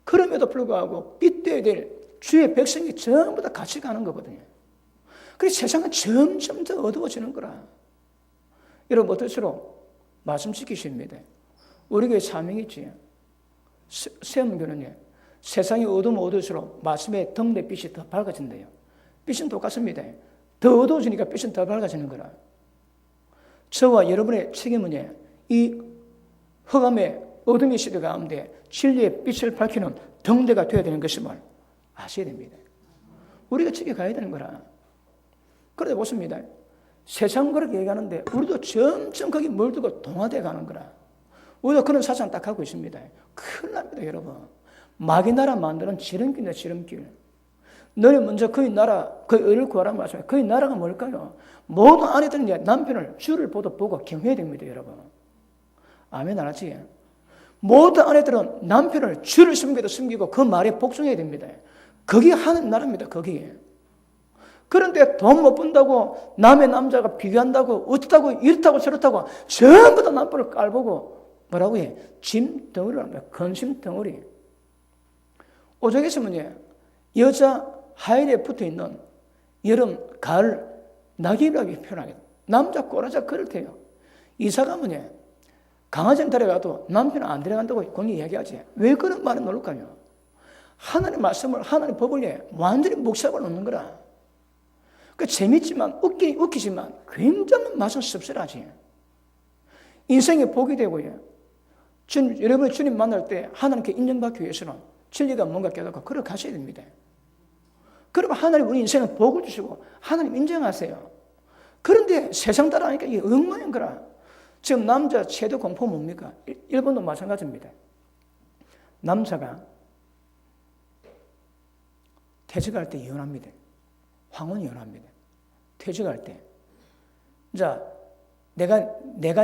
그럼에도 불구하고 빗대야 될 주의 백성이 전부 다 같이 가는 거거든요. 그래서 세상은 점점 더 어두워지는 거라. 여러분 어떨수록 말씀 지키십니다. 우리 교회 사명이 있지. 세움교는요. 세상이 어두우면 어두울수록 말씀의 덕내 빛이 더 밝아진대요. 빛은 똑같습니다. 더 어두워지니까 빛은 더 밝아지는 거라. 저와 여러분의 책임은 이 흑암의 어둠의 시대 가운데 진리의 빛을 밝히는 덕대가 되어야 되는 것임을 아셔야 됩니다. 우리가 지켜가야 되는 거라. 그런데 보십니다. 세상 그렇게 얘기하는데 우리도 점점 거기 물들고 동화되어 가는 거라. 우리도 그런 사상 딱 하고 있습니다. 큰일 납니다, 여러분. 마귀 나라 만드는 지름길이다, 지름길. 너는 먼저 그의 나라, 그의 의를 구하라는 말씀에 그의 나라가 뭘까요? 모든 아내들은 남편을 주를 보고 경외해야 됩니다, 여러분. 아멘 안 하지? 모든 아내들은 남편을 주를 숨기고 그 말에 복종해야 됩니다. 그게 하는 나라입니다, 거기에. 그런데 돈 못 번다고 남의 남자가 비교한다고 어떻다고 이렇다고 저렇다고 전부 다 남편을 깔보고 뭐라고 해? 짐 덩어리랍니다. 근심 덩어리. 오죽에서 여자 하일에 붙어있는 여름, 가을, 낙엽이라고 표현하겠다. 남자 꼬라자 그럴 테요. 이사 가면 강아지는 데려가도 남편은 안 데려간다고 거기 이야기하지. 왜 그런 말을 놓을까요? 하나님의 말씀을, 하나님의 법을 완전히 묵살을 놓는 거라. 그 재밌지만, 웃기지만 굉장히 맛은 씁쓸하지. 인생에 복이 되고요. 여러분이 주님 만날 때 하나님께 인정받기 위해서는 진리가 뭔가 깨닫고 걸어 가셔야 됩니다. 그러면 하나님 우리 인생은 복을 주시고 하나님 인정하세요. 그런데 세상 따라하니까 이게 엉망인 거라. 지금 남자 최대 공포 뭡니까? 일본도 마찬가지입니다. 남자가 퇴직할 때 이혼합니다. 황혼 이혼합니다. 퇴직할 때. 자, 내가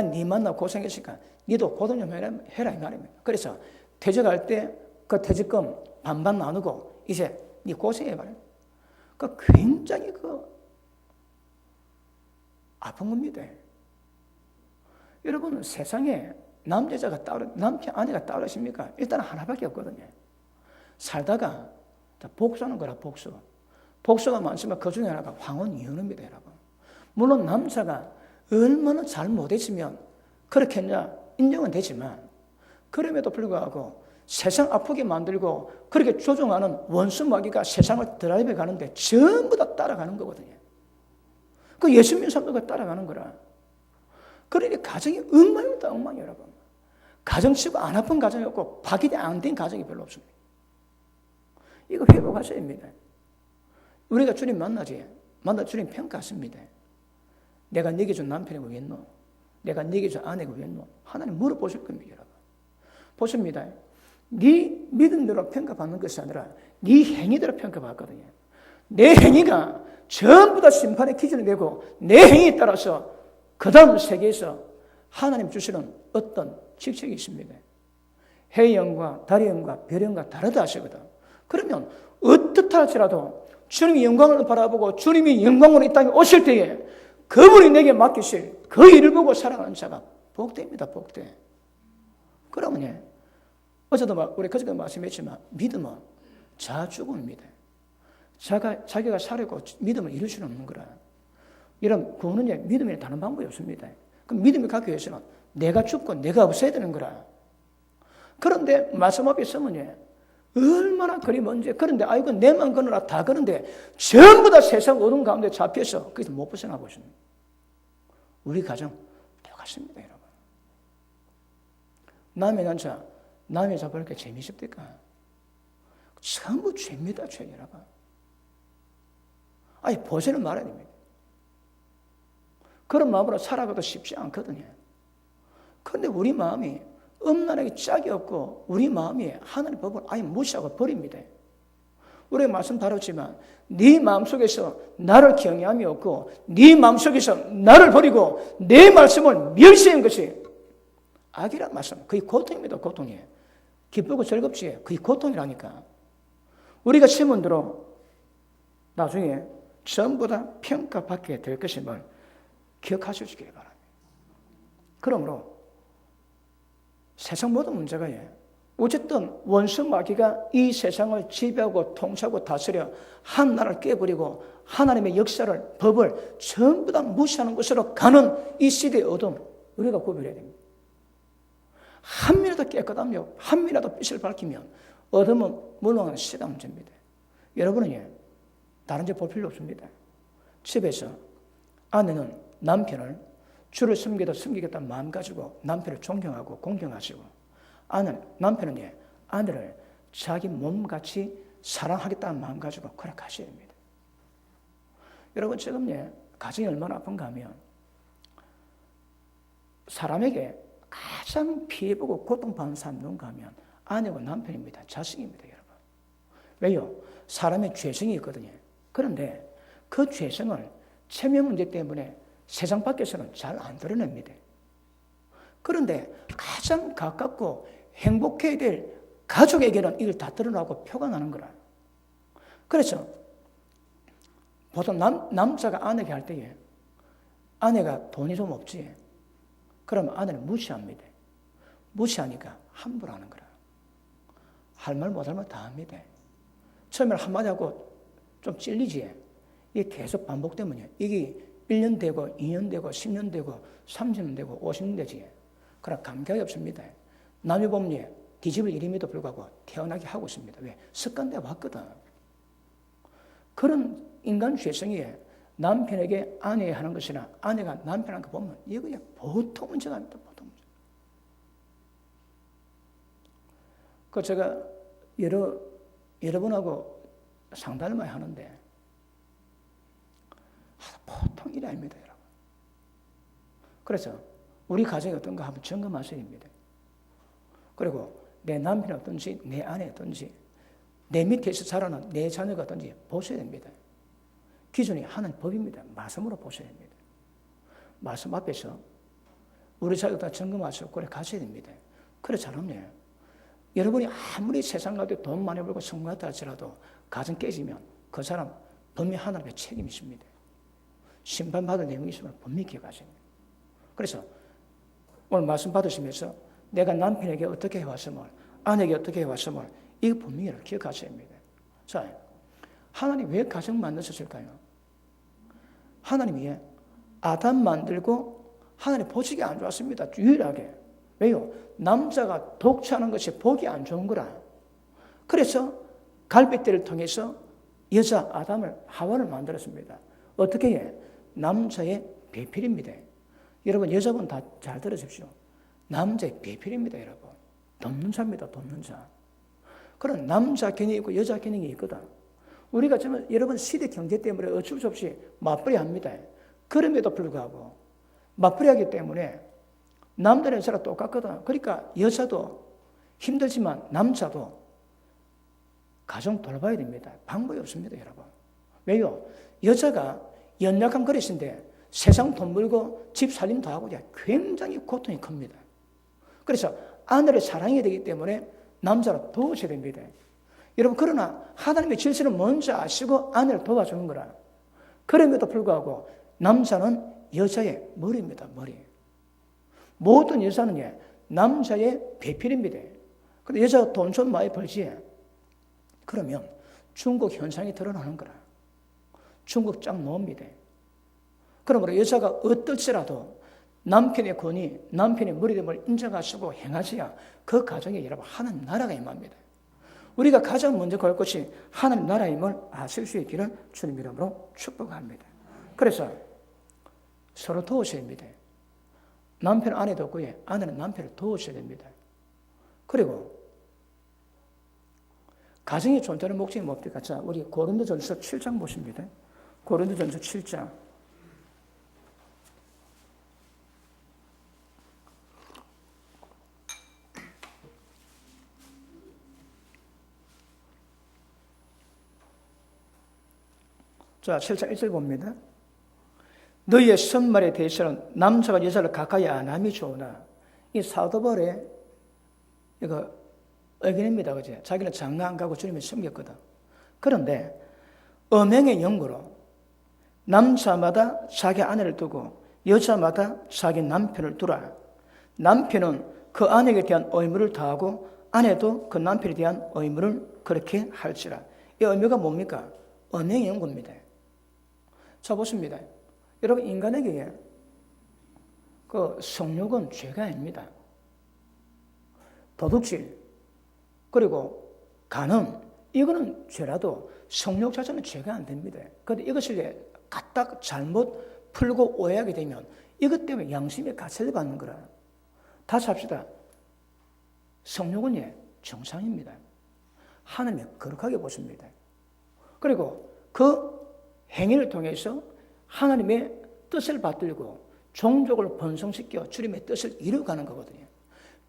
네 만나 고생했으니까 니도 고생 좀 해라 이 말입니다. 그래서 퇴직할 때 그 퇴직금 반반 나누고 이제 니 고생해봐라. 그 굉장히 아픈 겁니다. 여러분 세상에 남자가 따로 남편 아내가 따로 있습니까? 일단 하나밖에 없거든요. 살다가 복수하는 거라 복수. 복수가 많지만 그 중에 하나가 황혼 이혼입니다, 여러분. 물론 남자가 얼마나 잘 못했으면 그렇게 했냐 인정은 되지만 그럼에도 불구하고 세상 아프게 만들고 그렇게 조종하는 원수 마귀가 세상을 드라이브해 가는데 전부 다 따라가는 거거든요. 그 예수 믿는 사람들과 따라가는 거라. 그러니 가정이 엉망입니다, 엉망이 여러분. 가정치고 안 아픈 가정이 없고 파괴 안 된 가정이 별로 없습니다. 이거 회복하셔야 됩니다. 우리가 주님 만나 주님 평가하십니다. 내가 네게 준 남편이 왜겠노? 내가 네게 준 아내가 왜겠노? 하나님 물어보실 겁니다, 여러분. 보십니다. 네 믿음대로 평가받는 것이 아니라 네 행위대로 평가받거든요. 내 행위가 전부 다 심판의 기준이 되고 내 행위에 따라서 그 다음 세계에서 하나님 주시는 어떤 직책이 있습니다. 해의 영과 달의 영과 별의 영과 다르다 하시거든. 그러면 어떻다 할지라도 주님이 영광을 바라보고 주님이 영광으로 이 땅에 오실 때에 그분이 내게 맡기실 그 일을 보고 살아가는 자가 복됩니다, 복돼. 그러면 어제도 우리 그저께 말씀했지만 믿음은 자주군입니다. 자기가 살고 믿음을 이룰 수는 없는 거라. 이런 구원은 믿음이 다른 방법이 없습니다. 그럼 믿음을 갖기 위해서는 내가 죽고 내가 없어야 되는 거라. 그런데 말씀 앞에 있으면 얼마나 그리 먼저 그런데 아이고 내만 그러나 다 그런데 전부 다 세상 어둠 가운데 잡혀서 거기서 못 벗어나고 있습니다. 우리 가정 똑같습니다, 여러분. 남의 남자 보니까 재미있습니까? 전부 죄입니다, 죄, 여러분. 아니 보지는 말아야 됩니다. 그런 마음으로 살아가도 쉽지 않거든요. 그런데 우리 마음이 엄란하게 짝이 없고 우리 마음이 하나님의 법을 아예 무시하고 버립니다. 우리가 말씀 다뤘지만 네 마음속에서 나를 경외함이 없고 네 마음속에서 나를 버리고 내 말씀을 멸시한 것이 악이란 말씀. 그게 고통입니다. 고통이에요. 기쁘고 즐겁지 그게 고통이라니까. 우리가 시몬대로 나중에 전부 다 평가받게 될 것임을 기억하시기 바랍니다. 그러므로 세상 모든 문제가 어쨌든 원수 마귀가 이 세상을 지배하고 통치하고 다스려 한 나라를 깨버리고 하나님의 역사를 법을 전부 다 무시하는 것으로 가는 이 시대의 어둠 우리가 구별해야 됩니다. 한 미라도 깨끗하며 한 미라도 빛을 밝히면 어둠은 물러가는 시대가 문제입니다. 여러분은 다른 데 볼 필요 없습니다. 집에서 아내는 남편을 주를 섬기겠다는 마음 가지고 남편을 존경하고 공경하시고 남편은 아내를 자기 몸같이 사랑하겠다는 마음 가지고 그렇게 됩니다. 여러분 지금 가정이 얼마나 아픈가 하면 사람에게 가장 피해보고 고통받는 사람 누군가 하면 아내고 남편입니다. 자식입니다. 여러분. 왜요? 사람의 죄성이 있거든요. 그런데 그 죄성을 체면 문제 때문에 세상 밖에서는 잘 안 드러냅니다. 그런데 가장 가깝고 행복해야 될 가족에게는 이걸 다 드러나고 표가 나는 거라. 그래서 보통 남자가 아내에게 할 때에 아내가 돈이 좀 없지. 그러면 아내는 무시합니다. 무시하니까 함부로 하는 거라. 할 말 못 할 말 다 합니다. 처음에 한마디 하고 좀 찔리지. 이게 계속 반복되면 이게 1년 되고 2년 되고 10년 되고 30년 되고 50년 되지. 그러나 감격이 없습니다. 남이 보면 뒤집을 일임에도 불구하고 태어나게 하고 있습니다. 왜? 습관돼 왔거든. 그런 인간 죄성이 남편에게 아내에 하는 것이나 아내가 남편한테 보면 이거 보통 문제가 아닙니다. 보통 문제. 그 제가 여러분하고 상담을 많이 하는데 보통 일이 아닙니다, 여러분. 그래서 우리 가정이 어떤가 한번 점검하셔야 됩니다. 그리고 내 남편이 어떤지, 내 아내 어떤지, 내 밑에서 자라는 내 자녀가 어떤지 보셔야 됩니다. 기준이 하나님 법입니다. 말씀으로 보셔야 됩니다. 말씀 앞에서 우리 자녀 다 점검하시고 그래 가셔야 됩니다. 그래 잘하면 여러분이 아무리 세상 가운데 돈 많이 벌고 성공했다 할지라도 가정 깨지면 그 사람 분명히 하나님의 책임이십니다. 심판받을 내용이 있으면 분명히 기억하셔야 됩니다. 그래서 오늘 말씀 받으시면서 내가 남편에게 어떻게 해왔음을 아내에게 어떻게 해왔음을 이거 분명히 기억하셔야 합니다. 자, 하나님 왜 가정 만드셨을까요? 하나님이 아담 만들고 하나님 보시기 안 좋았습니다. 유일하게. 왜요? 남자가 독차하는 것이 보기 안 좋은 거라. 그래서 갈빗대를 통해서 여자 아담을 하와를 만들었습니다. 어떻게 해? 남자의 배필입니다. 여러분 여자분 다 잘 들으십시오. 남자의 배필입니다. 여러분. 돕는 자입니다. 돕는 자. 그런 남자 개념이 있고 여자 개념이 있거든. 우리가 지금 여러분 시대 경제 때문에 어쩔 수 없이 맞벌이 합니다. 그럼에도 불구하고 맞벌이 하기 때문에 남자랑 여자랑 똑같거든. 그러니까 여자도 힘들지만 남자도 가정 돌봐야 됩니다. 방법이 없습니다, 여러분. 왜요? 여자가 연약한 그릇인데 세상 돈 벌고 집 살림 다 하고 굉장히 고통이 큽니다. 그래서 아내를 사랑해야 되기 때문에 남자를 도우셔야 됩니다. 여러분 그러나 하나님의 질서를 먼저 아시고 아내를 도와주는 거라. 그럼에도 불구하고 남자는 여자의 머리입니다. 머리. 모든 여자는 남자의 배필입니다. 근데 여자가 돈 좀 많이 벌지. 그러면 중국 현상이 드러나는 거라. 중국 짱 노입니다. 그러므로 여자가 어떨지라도 남편의 권위, 남편의 머리됨을 인정하시고 행하셔야 그 가정에 여러분 하나님 나라가 임합니다. 우리가 가장 먼저 걸 것이 하나님 나라임을 아실 수 있기를 주님 이름으로 축복합니다. 그래서 서로 도우셔야 됩니다. 남편 아내 돕고 아내는 남편을 도우셔야 됩니다. 그리고 가정이 존재하는 목적이 뭡니까? 자, 우리 고린도전서 7장 보십니다. 고린도전서 7장. 자, 7장 1절 봅니다. 너희의 선말에 대해서는 남자가 여자를 가까이 안 함이 좋으나, 이 사도 바울의 이거 의견입니다. 그지? 자기는 장가 안 가고 주님을 섬겼거든. 그런데 음행의 연고로 남자마다 자기 아내를 두고 여자마다 자기 남편을 두라. 남편은 그 아내에 대한 의무를 다하고 아내도 그 남편에 대한 의무를 그렇게 할지라. 이 의무가 뭡니까? 음행의 연고입니다. 자, 보십니다. 여러분, 인간에게 그 성욕은 죄가 아닙니다. 도둑질, 그리고 간음, 이거는 죄라도 성욕 자체는 죄가 안 됩니다. 그런데 이것을 갖다 잘못 풀고 오해하게 되면 이것 때문에 양심의 가책을 받는 거라. 다시 합시다. 성욕은 정상입니다. 하나님이 거룩하게 보십니다. 그리고 그 행위를 통해서 하나님의 뜻을 받들고 종족을 번성시켜 주님의 뜻을 이루어가는 거거든요.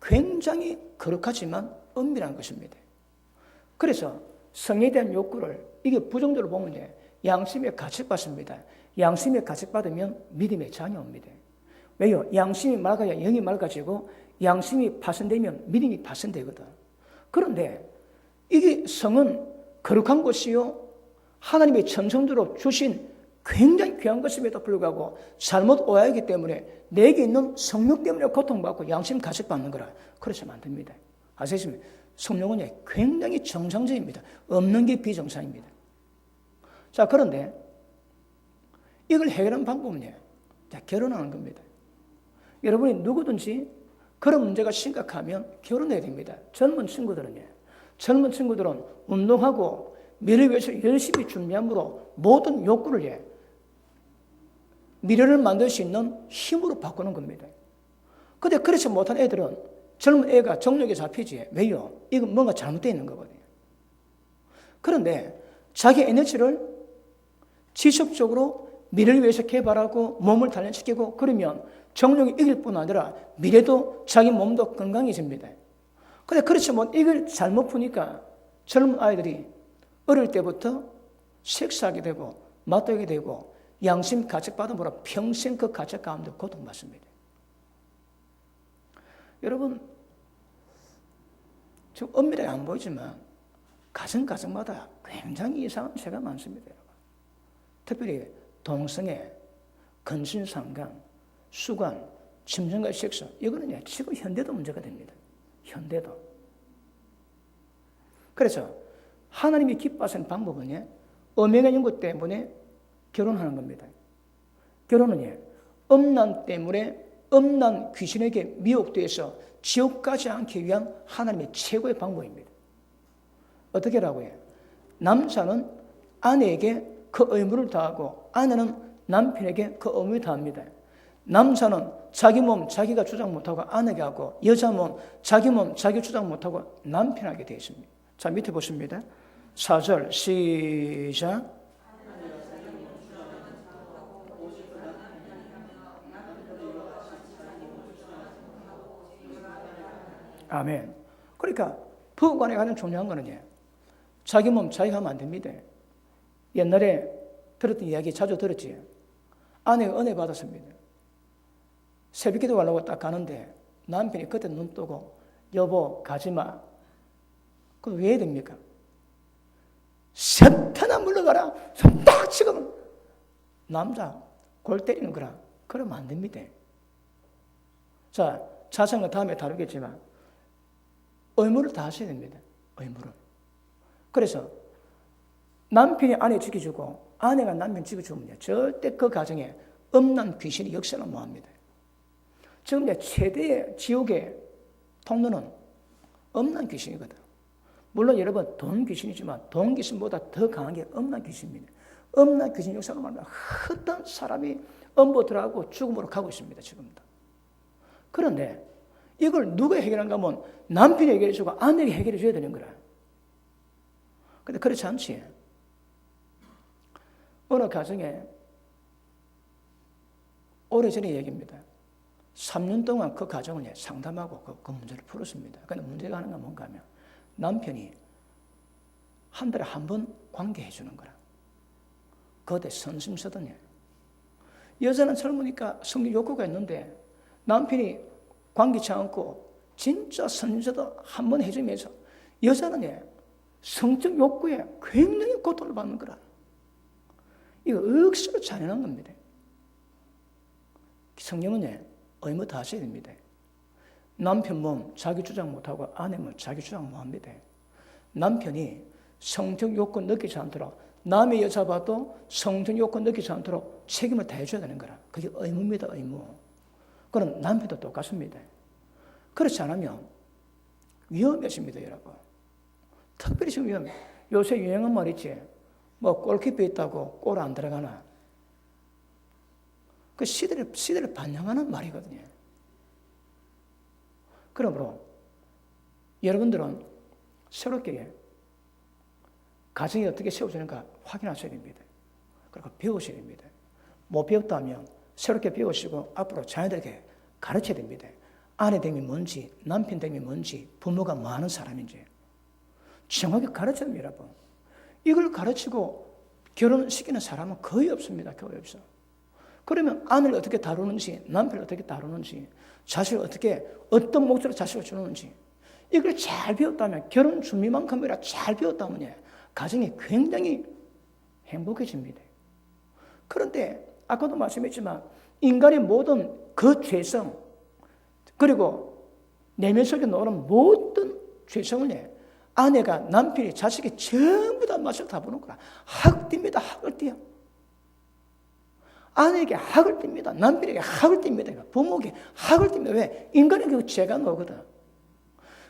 굉장히 거룩하지만 은밀한 것입니다. 그래서 성에 대한 욕구를 이게 부정적으로 보면 양심의 가책받습니다. 양심의 가책받으면 믿음의 자녀입니다. 왜요? 양심이 맑아야 영이 맑아지고 양심이 파손되면 믿음이 파손되거든. 그런데 이게 성은 거룩한 것이요 하나님의 천성대로 주신 굉장히 귀한 것임에도 불구하고 잘못 오해하기 때문에 내게 있는 성욕 때문에 고통받고 양심 가책받는 거라. 그러시면 안 됩니다. 아시겠습니까? 성욕은 굉장히 정상적입니다. 없는 게 비정상입니다. 자, 그런데 이걸 해결하는 방법은 결혼하는 겁니다. 여러분이 누구든지 그런 문제가 심각하면 결혼해야 됩니다. 젊은 친구들은 운동하고 미래를 위해서 열심히 준비함으로 모든 욕구를 미래를 만들 수 있는 힘으로 바꾸는 겁니다. 그런데 그렇지 못한 애들은 젊은 애가 정력에 잡히지. 왜요? 이건 뭔가 잘못되어 있는 거거든요. 그런데 자기 에너지를 지속적으로 미래를 위해서 개발하고 몸을 단련시키고 그러면 정력이 이길 뿐 아니라 미래도 자기 몸도 건강해집니다. 그런데 그렇지 못 이걸 잘못 푸니까 젊은 아이들이 어릴 때부터 섹스하게 되고 맞다게 되고 양심 가책받음으로 평생 그 가책 가운데 고통받습니다. 여러분, 지금 엄밀하게 안 보이지만 가정마다 굉장히 이상한 죄가 많습니다. 여러분. 특별히 동성애, 근신상간, 수관, 침전과 섹스 이거는 지금 현대도 문제가 됩니다. 현대도. 그래서 하나님이 기뻐하시는 방법은 음행의 연고 때문에 결혼하는 겁니다. 결혼은 음란 때문에 음란 귀신에게 미혹되어서 지옥 가지 않기 위한 하나님의 최고의 방법입니다. 어떻게 하라고요? 남자는 아내에게 그 의무를 다하고 아내는 남편에게 그 의무를 다합니다. 남자는 자기 몸 자기가 주장 못하고 아내에게 하고 여자 몸 자기 주장 못하고 남편에게 되어 있습니다. 자, 밑에 보십니다. 4절 시작. 아멘. 그러니까 부부간에 가장 중요한 거는 자기 몸 자기가 하면 안 됩니다. 옛날에 들었던 이야기 자주 들었지. 아내가 은혜 받았습니다. 새벽기도 가려고 딱 가는데 남편이 그때 눈 뜨고 여보 가지마. 그럼 왜 해야 됩니까? 사탄아 물러가라. 딱 지금 남자 골 때리는 거라. 그러면 안 됩니다. 자, 자세한 건 다음에 다루겠지만 의무를 다하셔야 됩니다. 의무를. 그래서 남편이 아내 지켜주고 아내가 남편 지켜주면 절대 그 가정에 음란 귀신이 역사를 못합니다. 지금 최대의 지옥의 통로는 음란 귀신이거든. 물론 여러분 돈 귀신이지만 돈 귀신보다 더 강한 게 음란 귀신입니다. 음란 귀신 역사가 말하면 어떤 사람이 음보 들어가고 죽음으로 가고 있습니다. 지금도. 그런데 이걸 누가 해결한가 하면 남편이 해결해 주고 아내가 해결해 줘야 되는 거라. 근데 그렇지 않지. 어느 가정에 오래전의 얘기입니다. 3년 동안 그 가정을 상담하고 그 문제를 풀었습니다. 근데 문제가 하는 건 뭔가 하면 남편이 한 달에 한 번 관계해 주는 거라. 그때 선심서더니 여자는 젊으니까 성욕 욕구가 있는데 남편이 관계치 않고 진짜 선심서도 한 번 해주면서 여자는 성적 욕구에 굉장히 고통을 받는 거라. 이거 억수로 잔인한 겁니다. 성령은 의무 다 하셔야 됩니다. 남편 몸 자기 주장 못하고 아내 몸 자기 주장 못합니다. 남편이 성적 욕구 느끼지 않도록 남의 여자 봐도 성적 욕구 느끼지 않도록 책임을 다해줘야 되는 거라. 그게 의무입니다. 의무. 그럼 남편도 똑같습니다. 그렇지 않으면 위험해집니다. 여러분. 특별히 지금 위험해. 요새 유행한 말 있지. 뭐 골키퍼 있다고 골 안 들어가나. 그 시대를 반영하는 말이거든요. 그러므로 여러분들은 새롭게 가정이 어떻게 세워지는가 확인하셔야 됩니다. 그리고 배우셔야 됩니다. 못 배웠다면 새롭게 배우시고 앞으로 자녀들에게 가르쳐야 됩니다. 아내 됨이 뭔지, 남편 됨이 뭔지, 부모가 뭐 하는 사람인지 정확히 가르쳐야 됩니다. 여러분. 이걸 가르치고 결혼시키는 사람은 거의 없습니다. 거의 없어. 그러면 아내를 어떻게 다루는지, 남편을 어떻게 다루는지, 자식을 어떻게, 어떤 목소리로 자식을 주는지, 이걸 잘 배웠다면, 결혼 준비만큼이라 잘 배웠다면, 가정이 굉장히 행복해집니다. 그런데, 아까도 말씀했지만, 인간의 모든 그 죄성, 그리고 내면 속에 노는 모든 죄성을 아내가, 남편이, 자식이 전부 다 맛을 다 보는 거야. 학을 띱니다. 학을 띄어. 아내에게 학을 띱니다. 남편에게 학을 띱니다. 부모에게 학을 띱니다. 왜? 인간에게 그 죄가 나오거든.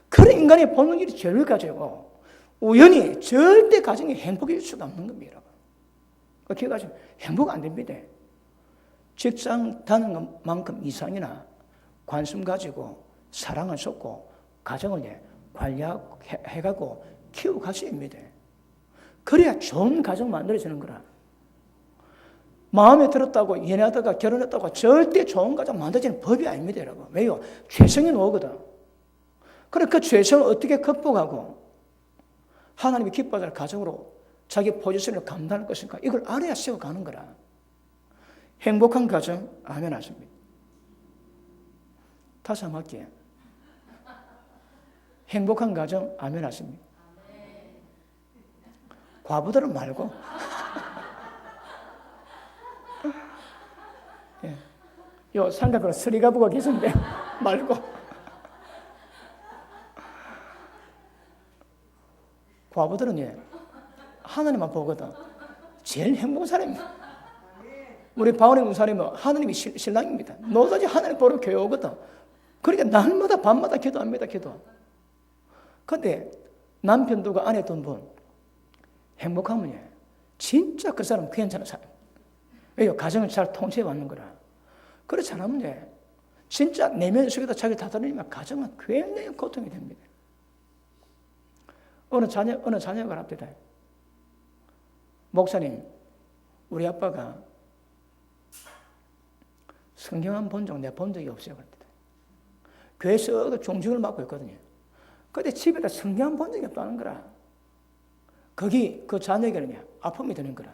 그런 인간의 본능이 죄를 가지고 우연히 절대 가정이 행복해질 수가 없는 겁니다. 기억하시면 행복 안 됩니다. 직장 다니는 만큼 이상이나 관심 가지고 사랑을 쏟고 가정을 관리해가고 키우고 가셔야 합니다. 그래야 좋은 가정 만들어지는 거라. 마음에 들었다고 연애하다가 결혼했다고 절대 좋은 가정 만들어지는 법이 아닙니다, 여러분. 왜요? 죄성이 나오거든. 그래 그 죄성을 어떻게 극복하고 하나님이 기뻐하는 가정으로 자기 포지션을 감당할 것인가 이걸 알아야 세워가는 거라. 행복한 가정 아멘 하십니다. 다시 한번 할게요. 행복한 가정 아멘 하십니다. 과부들은 말고 예. 요 삼각으로 서리가부가 계신데 말고 과부들은 하나님만 보거든. 제일 행복한 사람입니다. 우리 바울의 군사님은 하나님이 신랑입니다. 노다지 하나님 보러 교회 오거든. 그러니까 날마다 밤마다 기도합니다. 기도. 그런데 남편 두고 아내 둔 분 행복하면 진짜 그 사람 괜찮은 사람. 왜요? 가정을 잘 통치해 왔는 거라. 그렇지 않으면 진짜 내면 속에다 자기를 다스리면 가정은 굉장히 고통이 됩니다. 어느 자녀가 합니다. 목사님, 우리 아빠가 성경 한 번 정도 내가 본 적이 없어요. 교회에서 종직을 맡고 있거든요. 근데 집에다 성경 한 본 적이 없다는 거라. 거기 그 자녀에게는 아픔이 되는 거라.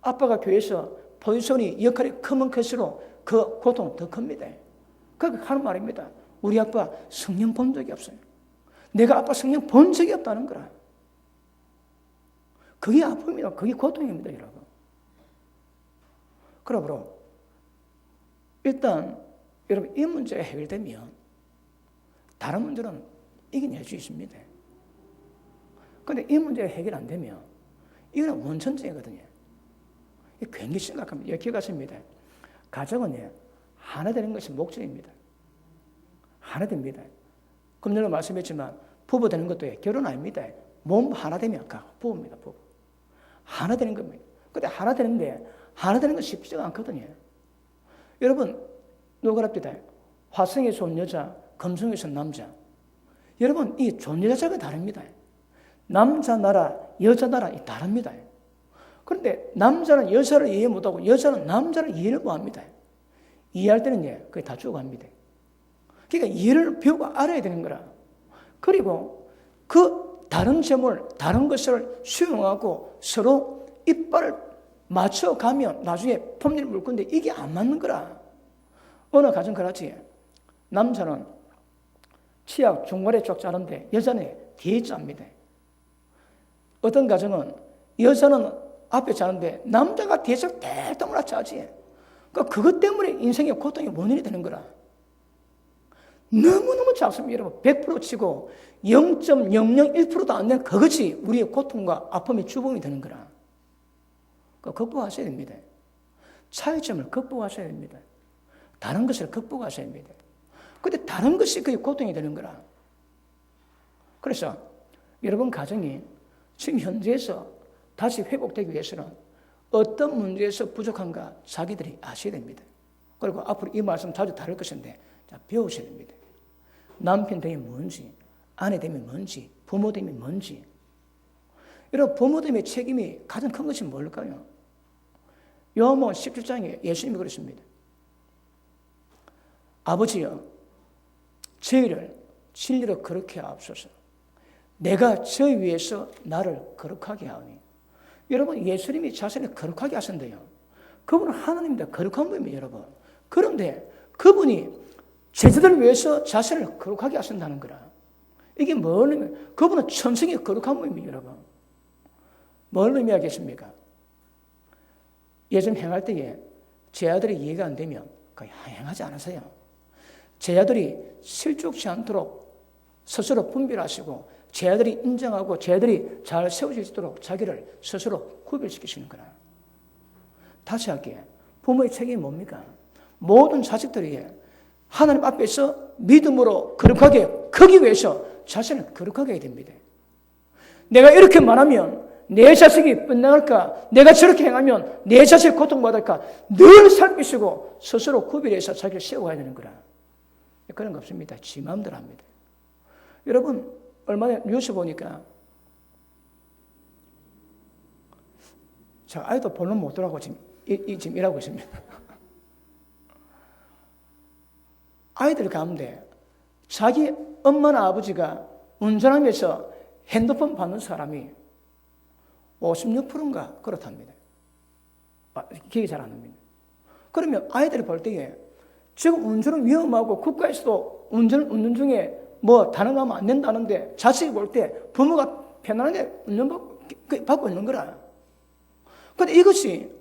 아빠가 교회에서 포지션이 역할이 크면 클수록 그 고통 더 큽니다. 그러니까 하는 말입니다. 우리 아빠 성령 본 적이 없어요. 내가 아빠 성령 본 적이 없다는 거라. 그게 아픔이다. 그게 고통입니다, 여러분. 그러므로 일단 여러분 이 문제가 해결되면 다른 문제는 이겨낼 수 있습니다. 그런데 이 문제가 해결 안 되면 이거는 원천적이거든요. 굉장히 심각합니다. 기억하십니다. 가정은 하나 되는 것이 목적입니다. 하나 됩니다. 그럼 내가 말씀했지만 부부 되는 것도 결혼 아닙니다. 몸 하나 되면 부부입니다. 부부. 하나 되는 겁니다. 근데 하나 되는데 하나 되는 건 쉽지가 않거든요. 여러분 누구랍니다. 화성에서 온 여자, 금성에서 온 남자. 여러분 이 존재 자체가 다릅니다. 남자 나라, 여자 나라 다릅니다. 그런데 남자는 여자를 이해 못하고 여자는 남자를 이해를 못합니다. 이해할 때는 그게 다 죽어갑니다. 그러니까 이해를 배우고 알아야 되는 거라. 그리고 그 다른 점을, 다른 것을 수용하고 서로 이빨을 맞춰가면 나중에 폼니를 물 건데 이게 안 맞는 거라. 어느 가정 그렇지. 남자는 치아 중간에 쪽 자른데 여자는 뒤에 짭니다. 어떤 가정은 여자는 앞에 자는데 남자가 뒤에서 땡땡을 짜지. 그러니까 그것 때문에 인생의 고통의 원인이 되는 거라. 너무너무 작습니다. 여러분 100% 치고 0.001%도 안 되는 그것이 우리의 고통과 아픔의 주범이 되는 거라. 그러니까 극복하셔야 됩니다. 차이점을 극복하셔야 됩니다. 다른 것을 극복하셔야 됩니다. 근데 다른 것이 그게 고통이 되는 거라. 그래서 여러분 가정이 지금 현재에서 다시 회복되기 위해서는 어떤 문제에서 부족한가 자기들이 아셔야 됩니다. 그리고 앞으로 이 말씀 자주 다룰 것인데 배우셔야 됩니다. 남편 됨이 뭔지, 아내 됨이 뭔지, 부모 됨이 뭔지. 여러분 부모 됨의 책임이 가장 큰 것이 뭘까요? 요한복음 17장에 예수님이 그랬습니다. 아버지여 저희를 진리로 거룩히 하옵소서. 내가 저희 위해서 나를 거룩하게 하오니. 여러분 예수님이 자신을 거룩하게 하신대요. 그분은 하나님입니다. 거룩한 분입니다. 여러분. 그런데 그분이 제자들을 위해서 자신을 거룩하게 하신다는 거라. 이게 뭘 의미해요? 그분은 천성이 거룩한 분입니다. 여러분. 뭘 의미하겠습니까? 예전 행할 때에 제 아들이 이해가 안 되면 거의 행하지 않으세요. 제 아들이 실족치 않도록 스스로 분별하시고 제 아들이 인정하고 제 아들이 잘 세워질 수 있도록 자기를 스스로 구별시키시는 거라. 다시 할게요. 부모의 책임이 뭡니까? 모든 자식들이 하나님 앞에서 믿음으로 거룩하게 크기 위해서 자신을 거룩하게 해야 됩니다. 내가 이렇게 말하면 내 자식이 뻔나갈까? 내가 저렇게 행하면 내 자식이 고통받을까? 늘 살피시고 스스로 구별해서 자기를 세워가야 되는 거라. 그런 거 없습니다. 지 마음대로 합니다. 여러분 얼마 전에 뉴스 보니까 제가 아이도 본론 못 들어가고 지금 일하고 있습니다. 아이들 가운데 자기 엄마나 아버지가 운전하면서 핸드폰 받는 사람이 56%인가 그렇답니다. 기억이 잘 안 납니다. 그러면 아이들이 볼 때에 지금 운전은 위험하고 국가에서도 운전 중에 뭐 단행하면 안 된다는데 자식이 볼 때 부모가 편안하게 운전 받고 있는 거라. 그런데 이것이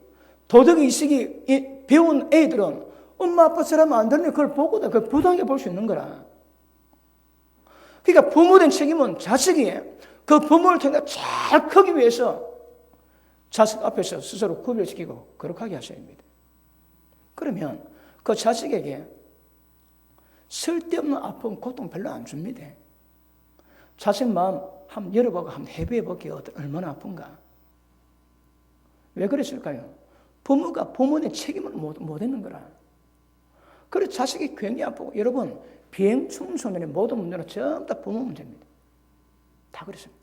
도덕의식이 배운 애들은 엄마 아빠처럼 안 되는데 그걸 보고 그걸 부당하게 볼 수 있는 거라. 그러니까 부모된 책임은 자식이 그 부모를 통해 잘 크기 위해서 자식 앞에서 스스로 구별시키고 거룩하게 하셔야 합니다. 그러면 그 자식에게 쓸데없는 아픔, 고통 별로 안 줍니다. 자식 마음 한번 열어보고 한번 해부해 볼게요. 얼마나 아픈가. 왜 그랬을까요? 부모가 부모의 책임을 못 했는 거라. 그래서 자식이 굉장히 아프고, 여러분 비행 청소년의 모든 문제는 전부 다 부모 문제입니다. 다 그렇습니다.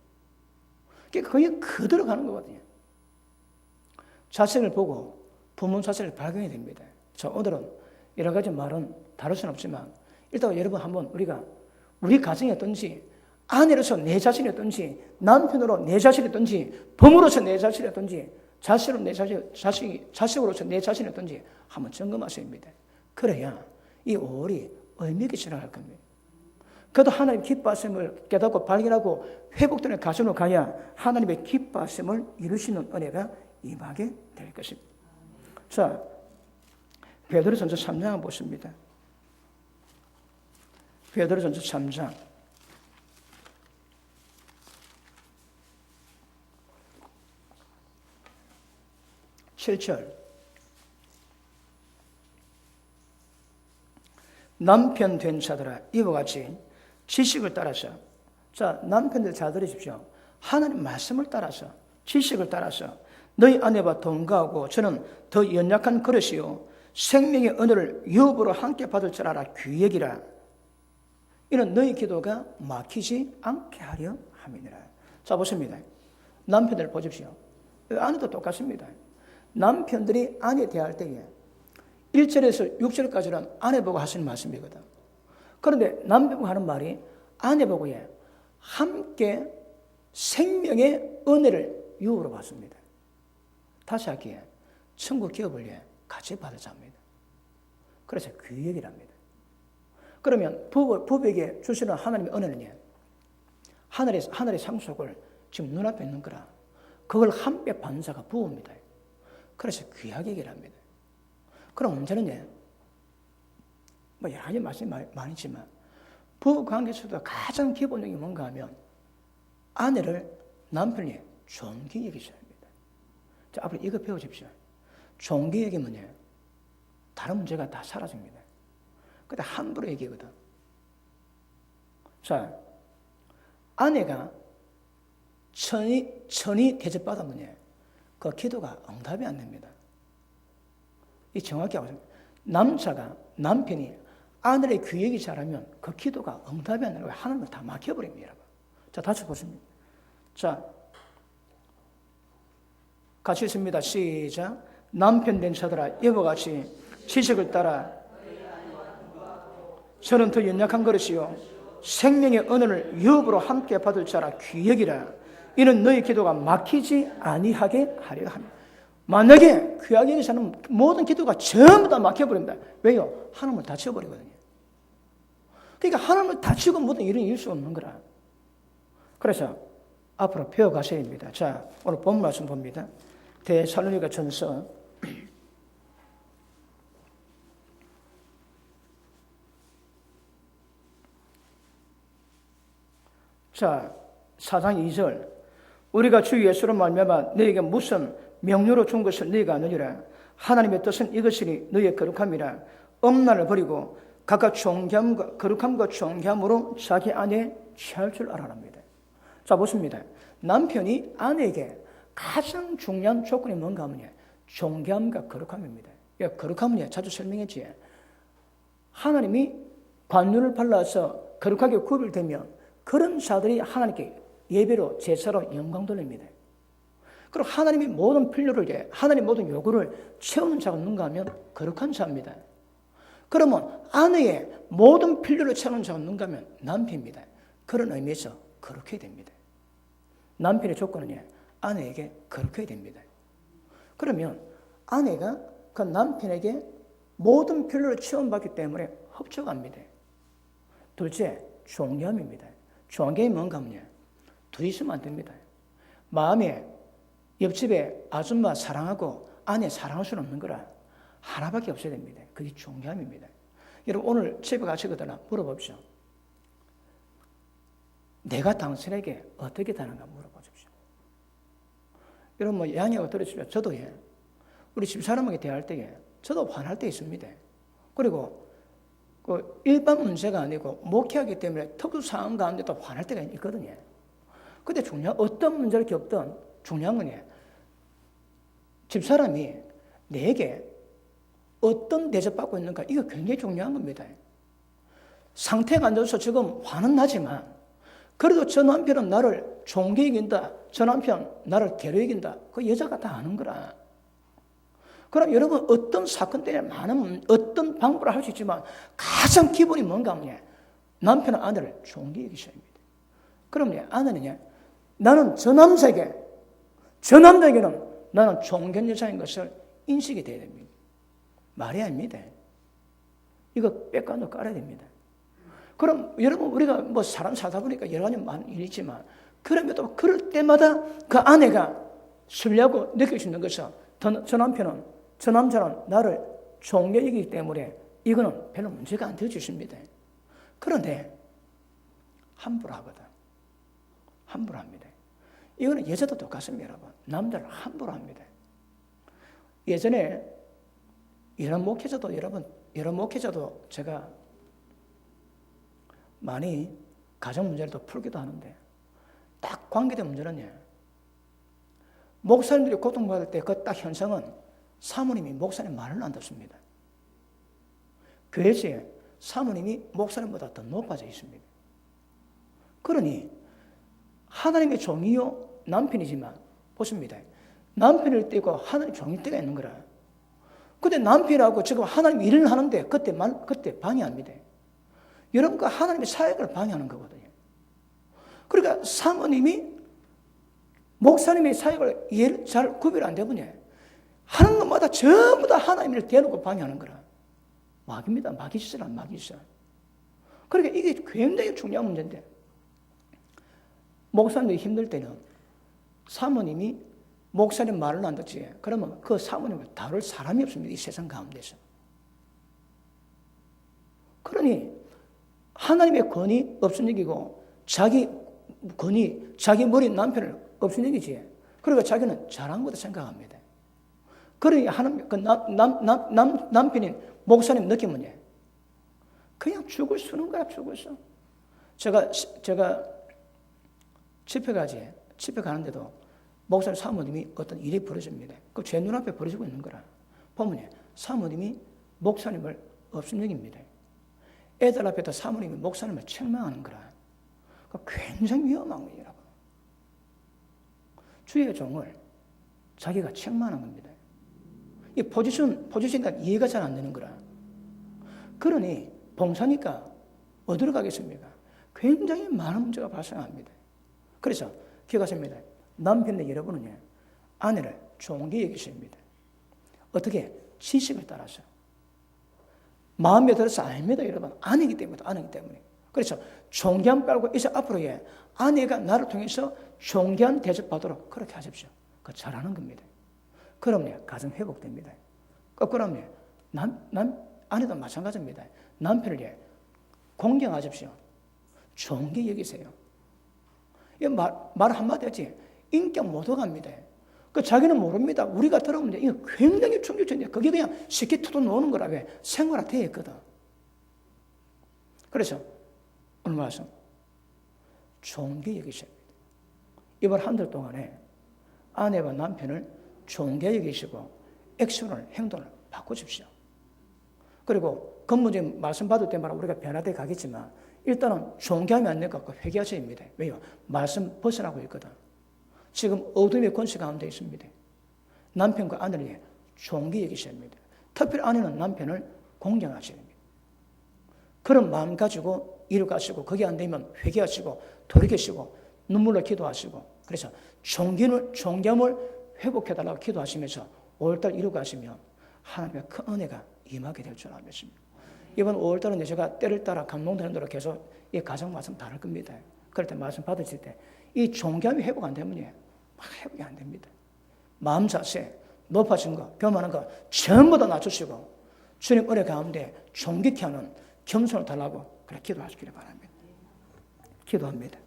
그러니까 거의 그대로 가는 거거든요. 자식을 보고 부모 자식을 발견해야 됩니다. 자, 오늘은 여러 가지 말은 다룰 수는 없지만 일단 여러분 한번 우리 가정이 어떤지, 아내로서 내 자신이 어떤지, 남편으로 내 자신이 어떤지, 부모로서 내 자신이 어떤지, 자식으로서 내 자신이 어떤지 한번 점검하셔야 합니다. 그래야 이 5월이 의미 있게 지나갈 겁니다. 그래도 하나님 기뻐하심을 깨닫고 발견하고 회복되는 가정으로 가야 하나님의 기뻐하심을 이루시는 은혜가 임하게 될 것입니다. 자, 베드로전서 3장 한번 보십니다. 베드로전서 3장 7절. 남편 된 자들아 이와 같이 지식을 따라서, 자, 남편들 잘 들으십시오. 하나님 말씀을 따라서, 지식을 따라서 너희 아내와 동거하고 저는 더 연약한 그릇이요 생명의 은혜를 유업으로 함께 받을 줄 알아 귀역이라. 이는 너희 기도가 막히지 않게 하려 함이니라. 자, 보십니다. 남편들 보십시오. 아내도 똑같습니다. 남편들이 아내 대할 때에 1절에서 6절까지는 아내 보고 하시는 말씀이거든. 그런데 남편 보고 하는 말이 아내 보고 함께 생명의 은혜를 유업으로 받습니다. 다시 할게요. 천국 기업을 같이 받으자 합니다. 그래서 귀역이랍니다. 그러면 부부에게 주시는 하나님의 은혜는 하늘의 상속을 지금 눈앞에 있는 거라. 그걸 함께 받는 자가 부부입니다. 그래서 귀하게이랍니다. 그럼 문제는 뭐 여러 가지 말씀이 많지만 부부 관계에서도 가장 기본적인 게 뭔가 하면 아내를 남편이 존귀 여기셔야 합니다. 자, 앞으로 이거 배우십시오. 존귀 여기면 다른 문제가 다 사라집니다. 근데 함부로 얘기거든. 자, 아내가 천이 대접받으면 그 기도가 응답이 안 됩니다. 이 정확히 하고 남편이 아내의 귀역이 잘하면 그 기도가 응답이 안 되고 하나님을 다 막혀버립니다. 자, 다시 보십니다. 자, 같이 있습니다. 시작. 남편 된 자들아 이와 같이 지식을 따라 저는 더 연약한 그릇이요 생명의 은혜를 유업으로 함께 받을 자라 귀역이라. 이는 너희 기도가 막히지 아니하게 하려 합니다. 만약에 귀하게 여기서는 모든 기도가 전부 다 막혀버립니다. 왜요? 하나님을 다치워버리거든요. 그러니까 하나님을 다치고 모든 일은 이룰 수 없는 거라. 그래서 앞으로 배워가셔야 됩니다. 자, 오늘 본 말씀 봅니다. 데살로니가 전서 4장 2절. 우리가 주 예수로 말미암아 너에게 무슨 명료로 준 것을 너희가 아느니라. 하나님의 뜻은 이것이니 너희의 거룩함이라. 엄란을 버리고 각각 거룩함과 존귀함으로 자기 아내에 취할 줄 알아랍니다. 자, 보십니다. 남편이 아내에게 가장 중요한 조건이 뭔가 하면 존귀함과 거룩함입니다. 거룩함은 자주 설명했지. 하나님이 관유를 발라서 거룩하게 구별되면 그런 자들이 하나님께 예배로 제사로 영광 돌립니다. 그리고 하나님이 모든 필요를 하나님 모든 요구를 채우는 자가 누군가 하면 거룩한 자입니다. 그러면 아내의 모든 필요를 채우는 자가 누군가 하면 남편입니다. 그런 의미에서 거룩해야 됩니다. 남편의 조건은 아내에게 거룩해야 됩니다. 그러면 아내가 그 남편에게 모든 필요를 채움받기 때문에 흡족합니다. 둘째, 존경입니다. 존경이 뭔가 하면 둘이 있으면 안 됩니다. 마음에 옆집에 아줌마 사랑하고 아내 사랑할 수는 없는 거라. 하나밖에 없어야 됩니다. 그게 존경입니다. 여러분 오늘 집에 가시거나 물어봅시오. 내가 당신에게 어떻게 다른가 물어보십시오. 여러분 뭐 양해가 들으시면 저도 우리 집사람에게 대할 때에 저도 화날 때 있습니다. 그리고 그 일반 문제가 아니고 목회하기 때문에 특수 상황 가운데도 화날 때가 있거든요. 근데 어떤 문제를 겪든 중요한 건 집사람이 내게 어떤 대접받고 있는가 이거 굉장히 중요한 겁니다. 상태가 안 좋아서 지금 화는 나지만 그래도 저 남편은 나를 존귀 여긴다. 저 남편 나를 괴로 여긴다. 그 여자가 다 아는 거라. 그럼 여러분 어떤 사건 때문에 많은 어떤 방법을 할 수 있지만 가장 기본이 뭔가 하면 남편은 아내를 존귀 여기셔야 합니다. 그럼 아내는 나는 저 남자에게는 나는 존귀한 여자인 것을 인식이 돼야 됩니다. 말이 아닙니다. 이거 빽관도 깔아야 됩니다. 그럼 여러분 우리가 뭐 사람 살다 보니까 여러 가지 많은 일이 있지만 그럼에도 그럴 때마다 그 아내가 신뢰하고 느낄 수 있는 것은 저 남편은 저 남자는 나를 존귀 여기기 때문에 이거는 별로 문제가 안 되어 주십니다. 그런데 함부로 하거든. 함부로 합니다. 이거는 여자도 똑같습니다, 여러분. 남자를 함부로 합니다. 예전에 이런 목회자도 여러 목회자도 제가 많이 가정 문제를 또 풀기도 하는데 딱 관계된 문제는 목사님들이 고통받을 때 그 딱 현상은 사모님이 목사님 말을 안 듣습니다. 교회에 사모님이 목사님보다 더 높아져 있습니다. 그러니 하나님의 종이요 남편이지만 보십니다. 남편일 때고 하나님 종일 때가 있는 거라. 근데 남편하고 지금 하나님 일을 하는데 그때 방해합니다. 여러분 그 하나님의 사역을 방해하는 거거든요. 그러니까 사모님이 목사님의 사역을 잘 구별 안 되보니 하는 것마다 전부 다 하나님을 대놓고 방해하는 거라. 마귀입니다. 마귀시라 마귀시라. 그러니까 이게 굉장히 중요한 문제인데 목사님이 힘들 때는 사모님이 목사님 말을 안 듣지. 그러면 그 사모님을 다룰 사람이 없습니다. 이 세상 가운데서. 그러니 하나님의 권위 없으니기고 자기 권위, 자기 머리 남편을 없으니기지. 그러니까 자기는 잘한 거다 생각합니다. 그러니 하나님, 남편인 목사님 느낌은 그냥 죽을 쓰는 거야, 죽을 써. 제가 집회 가는데도 목사님 사모님이 어떤 일이 벌어집니다. 그 제 눈앞에 벌어지고 있는 거라. 보면 사모님이 목사님을 없음여깁니다. 애들 앞에다 사모님이 목사님을 책망하는 거라. 굉장히 위험한 거예요, 여러분. 주의 종을 자기가 책망하는 겁니다. 이 포지션이 이해가 잘 안 되는 거라. 그러니 봉사니까 어디로 가겠습니까? 굉장히 많은 문제가 발생합니다. 그래서 기억하십니다. 남편의 여러분은 아내를 좋게 여기십니다. 어떻게? 지식을 따라서. 마음에 들어서 아닙니다, 여러분. 아내이기 때문에. 그래서 존귀함 빨고 이제 앞으로 아내가 나를 통해서 존귀한 대접받도록 그렇게 하십시오. 그거 잘하는 겁니다. 그럼 가정 회복됩니다. 거꾸로 아내도 마찬가지입니다. 남편을 공경하십시오. 존귀 여기세요. 말 한마디 하지 인격 못 오갑니다. 자기는 모릅니다. 우리가 들어보면 이거 굉장히 충격적인데 그게 그냥 쉽게 툭 놓는 거라. 왜? 생활화되어 있거든. 그래서 오늘 말씀 존귀 여기십니다. 이번 한 달 동안에 아내와 남편을 존귀 여기시고 액션을 행동을 바꾸십시오. 그리고 근본적인 말씀 받을 때마다 우리가 변화돼 가겠지만 일단은 존귀하면 안 될 것 같고 회개하셔야 합니다. 왜요? 말씀 벗어나고 있거든. 지금 어둠의 권세 가운데 있습니다. 남편과 아내를 존귀 여기셔야 합니다. 특별히 아내는 남편을 공경하셔야 합니다. 그런 마음 가지고 일을 가시고 그게 안 되면 회개하시고 돌이키시고 눈물로 기도하시고 그래서 존귀함을 회복해달라고 기도하시면서 5월달 이루고 가시면 하나님의 큰 은혜가 임하게 될 줄 믿습니다. 이번 5월달은 제가 때를 따라 감동되는 대로 계속 이 가정 말씀 다룰 겁니다. 그럴 때 말씀 받으실 때 이 존귀함이 회복 안 되면 회복이 안 됩니다. 마음 자세, 높아진 거, 교만한 거 전부 다 낮추시고 주님 은혜 가운데 존귀케 하는 겸손을 달라고 그렇게 기도하시기를 바랍니다. 기도합니다.